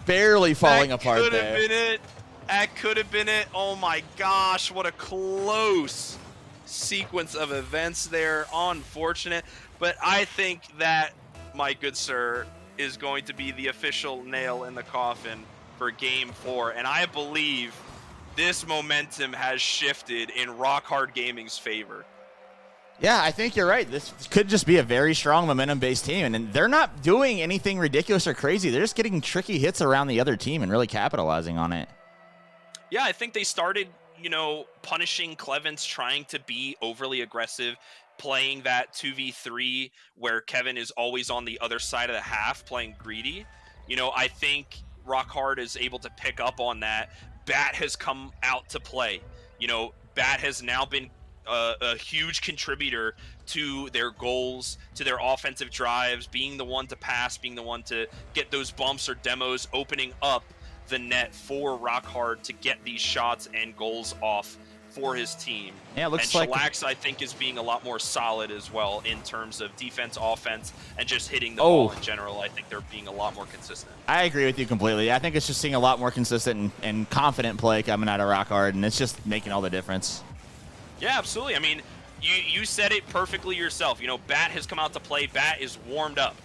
Speaker 3: Barely falling apart
Speaker 4: That could
Speaker 3: there.
Speaker 4: have been it. That could have been it. Oh my gosh, what a close sequence of events there. Unfortunate. But I think that, my good sir, is going to be the official nail in the coffin for Game 4. And I believe this momentum has shifted in Rock Hard Gaming's favor.
Speaker 3: Yeah, I think you're right. This could just be a very strong momentum-based team, and they're not doing anything ridiculous or crazy. They're just getting tricky hits around the other team and really capitalizing on it.
Speaker 4: Yeah, I think they started, punishing Clevens, trying to be overly aggressive, playing that 2v3 where Kevin is always on the other side of the half, playing greedy. I think Rock Hard is able to pick up on that. Bat has come out to play. Bat has now been a huge contributor to their goals, to their offensive drives, being the one to pass, being the one to get those bumps or demos, opening up the net for Rock Hard to get these shots and goals off for his team.
Speaker 3: Yeah, it looks
Speaker 4: and
Speaker 3: like
Speaker 4: Chillax, I think, is being a lot more solid as well in terms of defense, offense, and just hitting the ball in general. I think they're being a lot more consistent.
Speaker 3: I agree with you completely. I think it's just seeing a lot more consistent and confident play coming out of Rock Hard, and it's just making all the difference.
Speaker 4: Yeah, absolutely. I mean, you said it perfectly yourself. Bat has come out to play. Bat is warmed up.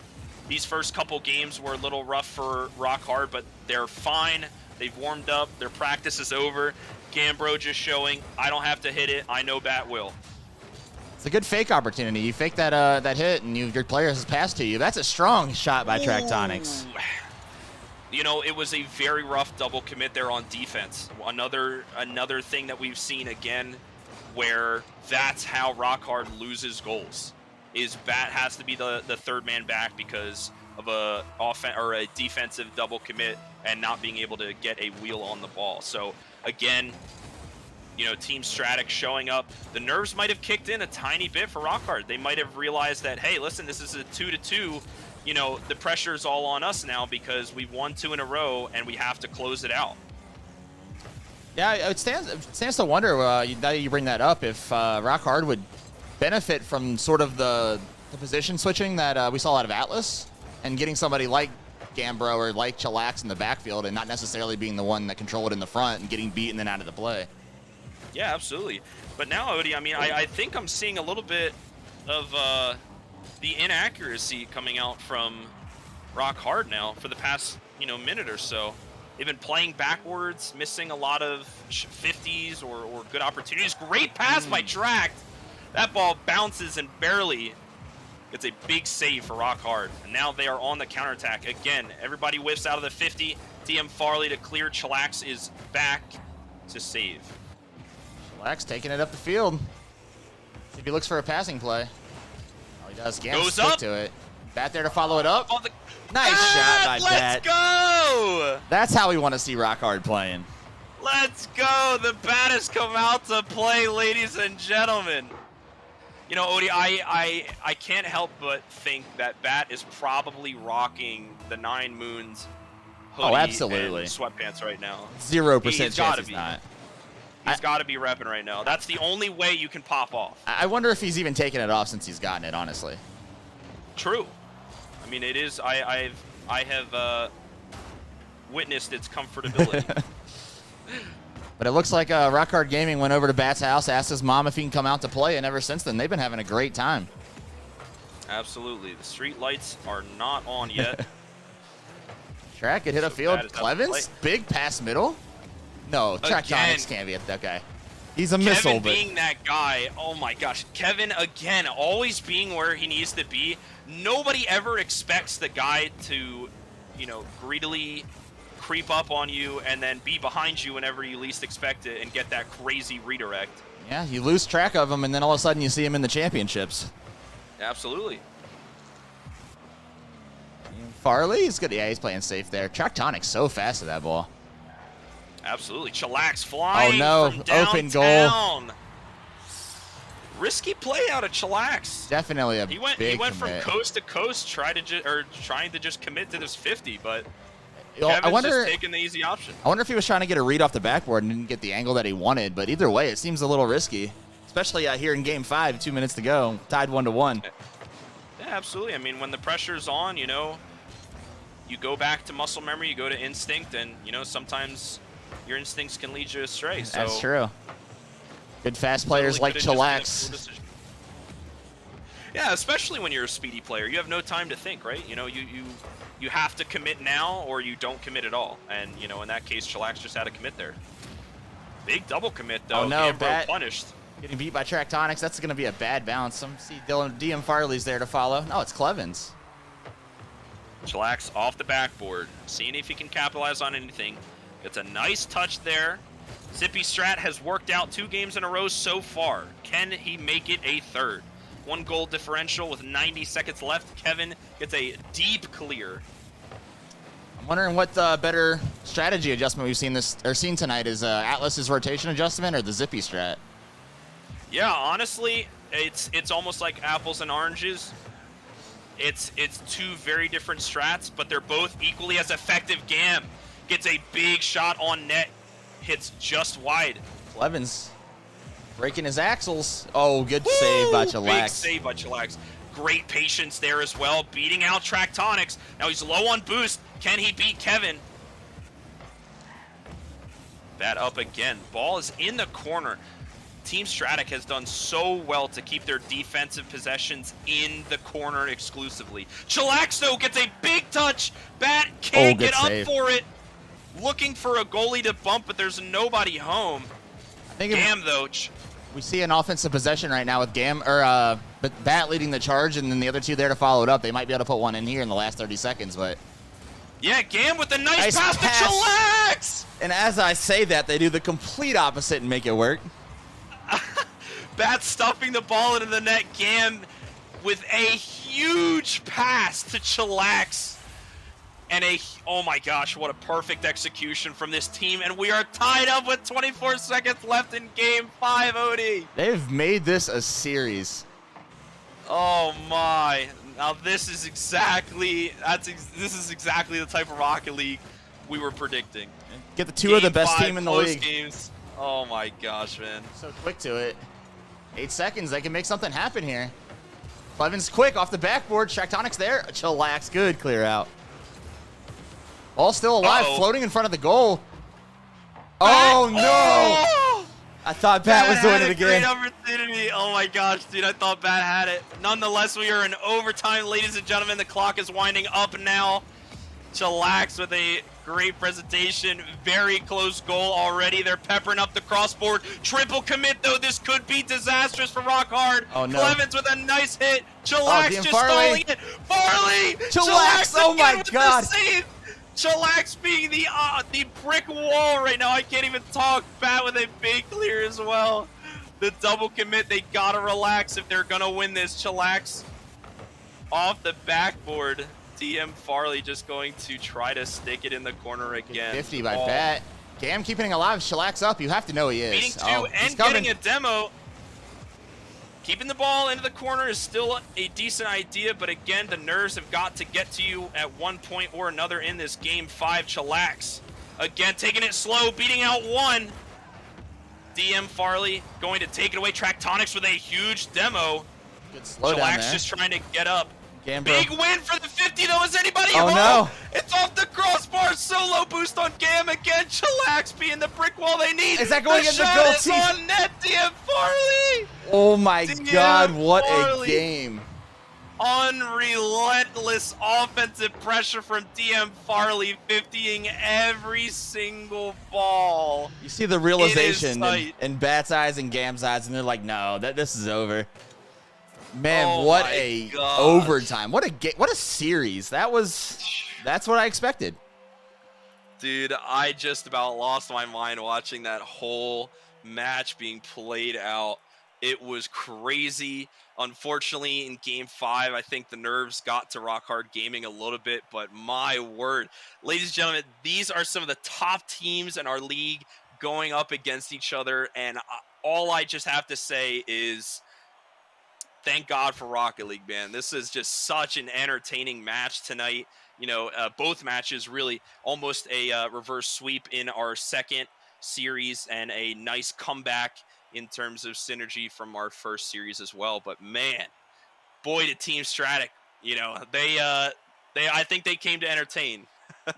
Speaker 4: These first couple games were a little rough for Rock Hard, but they're fine. They've warmed up. Their practice is over. Gambro just showing, I don't have to hit it. I know Bat will.
Speaker 3: It's a good fake opportunity. You fake that hit, and your player has passed to you. That's a strong shot by Tractonics.
Speaker 4: It was a very rough double commit there on defense. Another thing that we've seen again, where that's how Rock Hard loses goals, is Bat has to be the third man back because of a defensive double commit and not being able to get a wheel on the ball. So again, Team Stratic showing up. The nerves might have kicked in a tiny bit for Rock Hard. They might have realized that, hey, listen, this is a 2-2. The pressure's all on us now because we've won 2 in a row and we have to close it out.
Speaker 3: Yeah, it stands to wonder, now that you bring that up, if Rock Hard would benefit from sort of the position switching that we saw out of Atlas and getting somebody like Gambro or like Chillax in the backfield and not necessarily being the one that controlled it in the front and getting beat and then out of the play.
Speaker 4: Yeah, absolutely. But now, Odie, I think I'm seeing a little bit of the inaccuracy coming out from Rock Hard now for the past, minute or so. They've been playing backwards, missing a lot of 50s or good opportunities. Great pass by Tract. That ball bounces and barely gets a big save for Rock Hard. And now they are on the counterattack. Again, everybody whiffs out of the 50. DM Farley to clear. Chillax is back to save.
Speaker 3: Chillax taking it up the field. See if he looks for a passing play. Oh, he does. Gam's
Speaker 4: Goes
Speaker 3: stick
Speaker 4: up.
Speaker 3: to it. Bat there to follow it up. Nice shot by
Speaker 4: Let's
Speaker 3: Bat.
Speaker 4: go!
Speaker 3: That's how we want to see Rock Hard playing.
Speaker 4: Let's go! The Bat has come out to play, ladies and gentlemen. Odie, I can't help but think that Bat is probably rocking the 9Moons hoodie
Speaker 3: absolutely.
Speaker 4: and sweatpants right now.
Speaker 3: 0% chance
Speaker 4: gotta
Speaker 3: he's
Speaker 4: be.
Speaker 3: not.
Speaker 4: He's got to be repping right now. That's the only way you can pop off.
Speaker 3: I wonder if he's even taken it off since he's gotten it, honestly.
Speaker 4: True. I mean, it is. I have witnessed its comfortability.
Speaker 3: But it looks like Rock Hard Gaming went over to Bat's house, asked his mom if he can come out to play, and ever since then, they've been having a great time.
Speaker 4: Absolutely. The street lights are not on yet.
Speaker 3: Track, it hit a field. Clevens, big pass middle. No, Tractonics can't be that guy. He's a missile,
Speaker 4: Kevin
Speaker 3: but
Speaker 4: being that guy, oh my gosh. Kevin, again, always being where he needs to be. Nobody ever expects the guy to, you know, greedily creep up on you and then be behind you whenever you least expect it and get that crazy redirect.
Speaker 3: yeah, you lose track of him, and then all of a sudden you see him in the championships.
Speaker 4: Absolutely.
Speaker 3: Farley, he's good. Yeah, he's playing safe there. Tractonics so fast at that ball.
Speaker 4: Absolutely. Chillax flying from
Speaker 3: open
Speaker 4: downtown. Risky play out of Chillax.
Speaker 3: Definitely a
Speaker 4: He went from coast to coast trying to just commit to this 50, but Kevin's just taking the easy option.
Speaker 3: I wonder if he was trying to get a read off the backboard and didn't get the angle that he wanted, but either way, it seems a little risky, especially here in Game 5, 2 minutes to go, tied 1-1.
Speaker 4: Yeah, absolutely. I mean, when the pressure's on, you know, you go back to muscle memory, you go to instinct, and, you know, sometimes your instincts can lead you astray. So
Speaker 3: that's true. Good fast players like Chillax.
Speaker 4: Yeah, especially when you're a speedy player. You have no time to think, right? You know, you have to commit now or you don't commit at all. And, you know, in that case, Chillax just had to commit there. Big double commit, though.
Speaker 3: Oh, no,
Speaker 4: Gambro punished.
Speaker 3: Getting beat by Tractonics. That's going to be a bad bounce. Some see DM Farley's there to follow. No, it's Clevens.
Speaker 4: Chillax off the backboard, seeing if he can capitalize on anything. Gets a nice touch there. Zippy Strat has worked out 2 games in a row so far. Can he make it a third? 1 goal differential with 90 seconds left. Kevin gets a deep clear.
Speaker 3: I'm wondering what the better strategy adjustment we've seen tonight is Atlas's rotation adjustment or the Zippy Strat.
Speaker 4: Yeah, honestly, it's almost like apples and oranges. It's 2 very different strats, but they're both equally as effective. Gam gets a big shot on net, hits just wide.
Speaker 3: Clevens breaking his axles. Oh, good save by Chillax.
Speaker 4: Big save by Chillax. Great patience there as well, beating out Tractonics. Now he's low on boost. Can he beat Kevin? Bat up again. Ball is in the corner. Team Stratic has done so well to keep their defensive possessions in the corner exclusively. Chillax, though, gets a big touch. Bat can't get up for it. Looking for a goalie to bump, but there's nobody home.
Speaker 3: I think
Speaker 4: Gam, though.
Speaker 3: We see an offensive possession right now with Bat leading the charge, and then the other 2 there to follow it up. They might be able to put one in here in the last 30 seconds, but...
Speaker 4: Yeah, Gam with a nice pass to Chillax!
Speaker 3: And as I say that, they do the complete opposite and make it work.
Speaker 4: Bat stuffing the ball into the net. Gam with a huge pass to Chillax. And oh my gosh, what a perfect execution from this team. And we are tied up with 24 seconds left in Game 5, Odie.
Speaker 3: They've made this a series.
Speaker 4: Oh my. Now this is exactly the type of Rocket League we were predicting.
Speaker 3: Get the 2 of the best team in the league.
Speaker 4: Games. Oh my gosh, man.
Speaker 3: So quick to it. 8 seconds, they can make something happen here. Clevens quick off the backboard. Tractonics there. Chillax, good clear out. Ball still alive, floating in front of the goal. Oh no!
Speaker 4: Oh!
Speaker 3: I thought Bat was doing it again.
Speaker 4: Great opportunity. Oh my gosh, dude, I thought Bat had it. Nonetheless, we are in overtime, ladies and gentlemen. The clock is winding up now. Chillax with a great presentation. Very close goal already. They're peppering up the crossboard. Triple commit, though. This could be disastrous for Rock Hard.
Speaker 3: Oh, no.
Speaker 4: Clevens with a nice hit. Chillax just stalling it. Farley!
Speaker 3: Chillax, oh my God.
Speaker 4: Chillax being the brick wall right now. I can't even talk. Bat with a big clear as well. The double commit. They gotta relax if they're gonna win this. Chillax off the backboard. DM Farley just going to try to stick it in the corner again.
Speaker 3: 50 by Bat. Gam keeping alive. Chillax up. You have to know he is.
Speaker 4: Beating 2 and getting a demo. keeping the ball into the corner is still a decent idea, but again, the nerves have got to get to you at one point or another in this game 5. Chillax, again, taking it slow, beating out 1. DM Farley going to take it away. Tractonics with a huge demo.
Speaker 3: Good slow down
Speaker 4: Chillax
Speaker 3: there.
Speaker 4: just trying to get up.
Speaker 3: Gambro.
Speaker 4: Big win for the 50, though. Is anybody
Speaker 3: Oh,
Speaker 4: home?
Speaker 3: no.
Speaker 4: It's off the crossbar. Solo boost on Gam again. Chillax being the brick wall they need.
Speaker 3: Is that going in the
Speaker 4: shot
Speaker 3: goal,
Speaker 4: is
Speaker 3: Chief?
Speaker 4: on net, DM Farley.
Speaker 3: Oh my
Speaker 4: DM
Speaker 3: God, what
Speaker 4: Farley.
Speaker 3: a game.
Speaker 4: Unrelentless offensive pressure from DM Farley, 50ing every single ball.
Speaker 3: You see the realization
Speaker 4: tight.
Speaker 3: in Bat's eyes and Gam's eyes, and they're like, no, this is over. Man,
Speaker 4: Oh
Speaker 3: what
Speaker 4: my
Speaker 3: a
Speaker 4: gosh.
Speaker 3: overtime. What a series. That's what I expected.
Speaker 4: Dude, I just about lost my mind watching that whole match being played out. It was crazy. Unfortunately, in Game 5, I think the nerves got to Rock Hard Gaming a little bit, but my word. Ladies and gentlemen, these are some of the top teams in our league going up against each other, and all I just have to say is thank God for Rocket League, man. This is just such an entertaining match tonight. You know, both matches really almost a reverse sweep in our second series and a nice comeback in terms of synergy from our first series as well. But man, boy, did Team Stratic, you know, I think they came to entertain.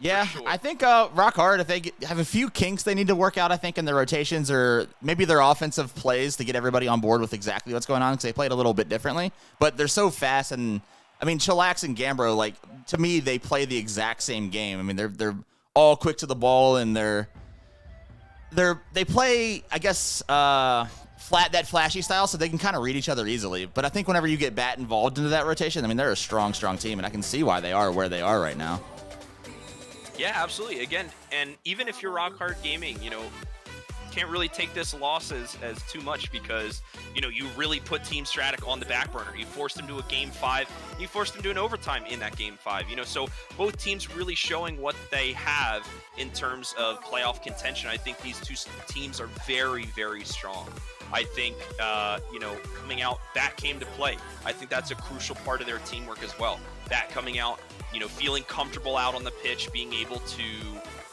Speaker 3: Yeah,
Speaker 4: sure.
Speaker 3: I think Rock Hard, if they have a few kinks they need to work out, I think, in their rotations or maybe their offensive plays to get everybody on board with exactly what's going on, because they played a little bit differently. But they're so fast, and I mean, Chillax and Gambro, like, to me, they play the exact same game. I mean, they're all quick to the ball, and they play, I guess, that flashy style, so they can kind of read each other easily. But I think whenever you get Bat involved into that rotation, I mean, they're a strong team, and I can see why they are where they are right now.
Speaker 4: Yeah, absolutely. Again, and even if you're Rock Hard Gaming, you know, can't really take this loss as too much because, you know, you really put Team Stratic on the back burner. You forced them to a Game 5. You forced them to an overtime in that Game 5. You know, so both teams really showing what they have in terms of playoff contention. I think these two teams are very, very strong. I think, you know, coming out, that came to play. I think that's a crucial part of their teamwork as well. That coming out, you know, feeling comfortable out on the pitch, being able to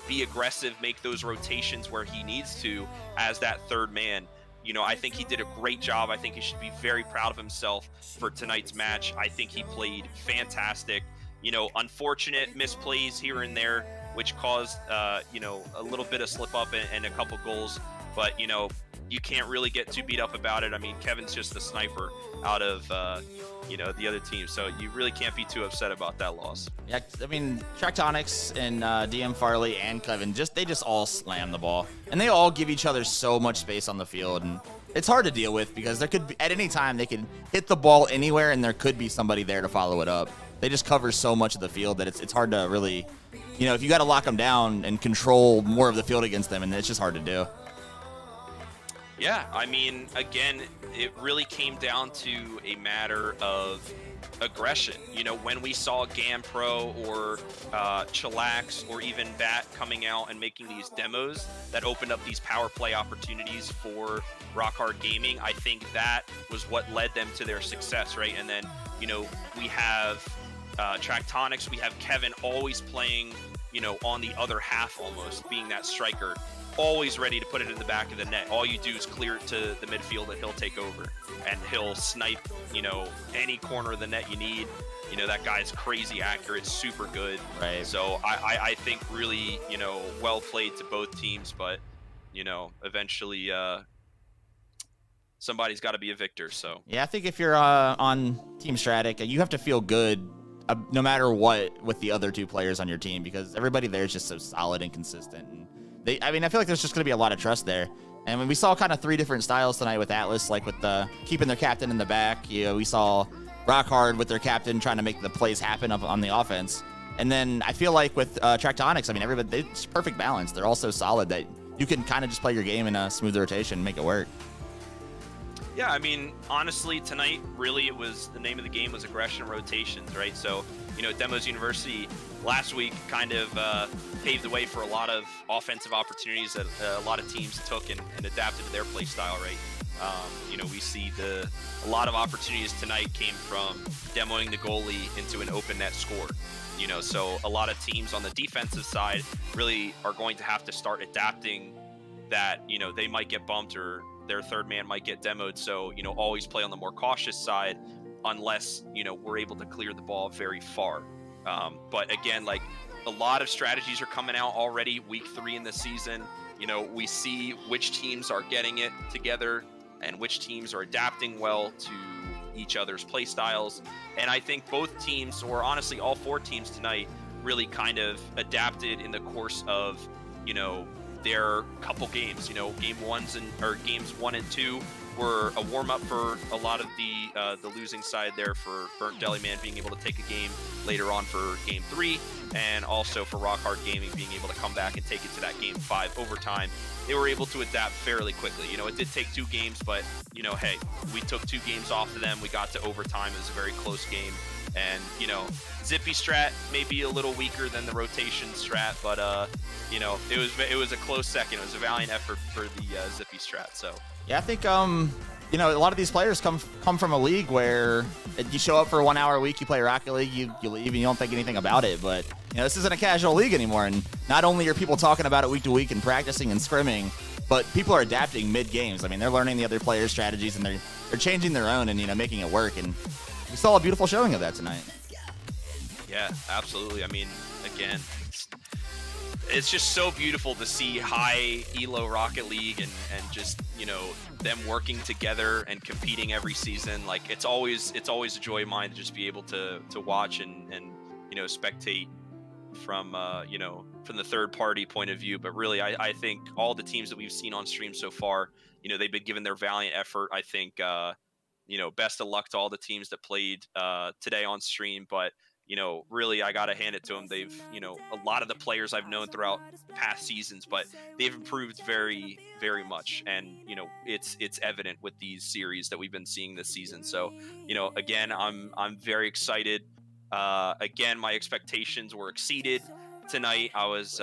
Speaker 4: be aggressive, make those rotations where he needs to as that third man. You know, I think he did a great job. I think he should be very proud of himself for tonight's match. I think he played fantastic. You know, unfortunate misplays here and there, which caused, you know, a little bit of slip up and a couple goals. But, you know, you can't really get too beat up about it. I mean, Kevin's just the sniper out of, you know, the other team. So you really can't be too upset about that loss.
Speaker 3: Yeah, I mean, Tractonics and DM Farley and Kevin, they just all slam the ball. And they all give each other so much space on the field. And it's hard to deal with because there could be, at any time, they could hit the ball anywhere and there could be somebody there to follow it up. They just cover so much of the field that it's hard to really, you know, if you got to lock them down and control more of the field against them, and it's just hard to do.
Speaker 4: Yeah, I mean, again, it really came down to a matter of aggression. You know, when we saw GamPro or Chillax or even Bat coming out and making these demos that opened up these power play opportunities for Rock Hard Gaming, I think that was what led them to their success, right? And then, you know, we have Tractonics, we have Kevin always playing, you know, on the other half almost, being that striker, always ready to put it in the back of the net. All you do is clear it to the midfield and he'll take over. And he'll snipe, you know, any corner of the net you need. You know, that guy's crazy accurate, super good.
Speaker 3: Right.
Speaker 4: So I think really, you know, well played to both teams, but, you know, eventually somebody's got to be a victor. So
Speaker 3: Yeah, I think if you're on Team Stratic, you have to feel good no matter what with the other two players on your team, because everybody there is just so solid and consistent. And I mean, I feel like there's just going to be a lot of trust there. And when we saw kind of three different styles tonight with Atlas, like with the keeping their captain in the back, you know, we saw Rock Hard with their captain trying to make the plays happen up on the offense. And then I feel like with Tractonics, I mean, everybody, it's perfect balance. They're all so solid that you can kind of just play your game in a smooth rotation and make it work.
Speaker 4: Yeah, I mean, honestly, tonight, really, it was the name of the game was aggression rotations, right? So, Demos University last week kind of paved the way for a lot of offensive opportunities that a lot of teams took and adapted to their play style, right? We see a lot of opportunities tonight came from demoing the goalie into an open net score. So a lot of teams on the defensive side really are going to have to start adapting that, they might get bumped or their third man might get demoed. So, always play on the more cautious side unless, we're able to clear the ball very far. But again, like a lot of strategies are coming out already week 3 in the season. We see which teams are getting it together and which teams are adapting well to each other's play styles. And I think both teams, or honestly all 4 teams tonight, really kind of adapted in the course of, their couple games. Games 1 and 2 were a warm-up for a lot of the losing side there for Burnt Deliman being able to take a game later on for game 3, and also for Rock Hard Gaming being able to come back and take it to that game 5 overtime. They were able to adapt fairly quickly. It did take 2 games, but hey, we took 2 games off of them. We got to overtime. It was a very close game. And, Zippy strat may be a little weaker than the rotation strat, but, it was a close second. It was a valiant effort for the Zippy strat. So,
Speaker 3: yeah, I think, a lot of these players come from a league where you show up for 1 hour a week, you play Rocket League, you leave, and you don't think anything about it. But, this isn't a casual league anymore. And not only are people talking about it week to week and practicing and scrimming, but people are adapting mid-games. I mean, they're learning the other players' strategies, and they're changing their own and, making it work. And we saw a beautiful showing of that tonight.
Speaker 4: Yeah, absolutely. I mean, again, it's just so beautiful to see high elo Rocket League and just them working together and competing every season. Like it's always a joy of mine to just be able to watch and spectate from from the third party point of view. But really, I think all the teams that we've seen on stream so far, they've been given their valiant effort. I think best of luck to all the teams that played today on stream. But really, I got to hand it to them. They've, a lot of the players I've known throughout past seasons, but they've improved very, very much. And, it's evident with these series that we've been seeing this season. So, again, I'm very excited. Again, my expectations were exceeded tonight. I was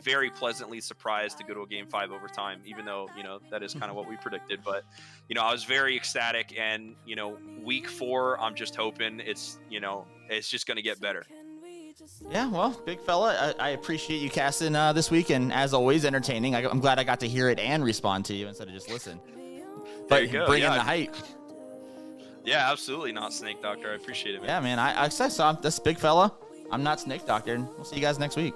Speaker 4: very pleasantly surprised to go to a game 5 overtime, even though, that is kind of what we predicted. But, I was very ecstatic. And, week 4, I'm just hoping it's just going to get better.
Speaker 3: Yeah, well, big fella, I appreciate you casting this week, and as always, entertaining. I'm glad I got to hear it and respond to you instead of just listen.
Speaker 4: There you go.
Speaker 3: Bring in the hype.
Speaker 4: Yeah, absolutely not, Snake Doctor. I appreciate it, man.
Speaker 3: Yeah, man, I saw this big fella. I'm not Snake Doctor, and we'll see you guys next week.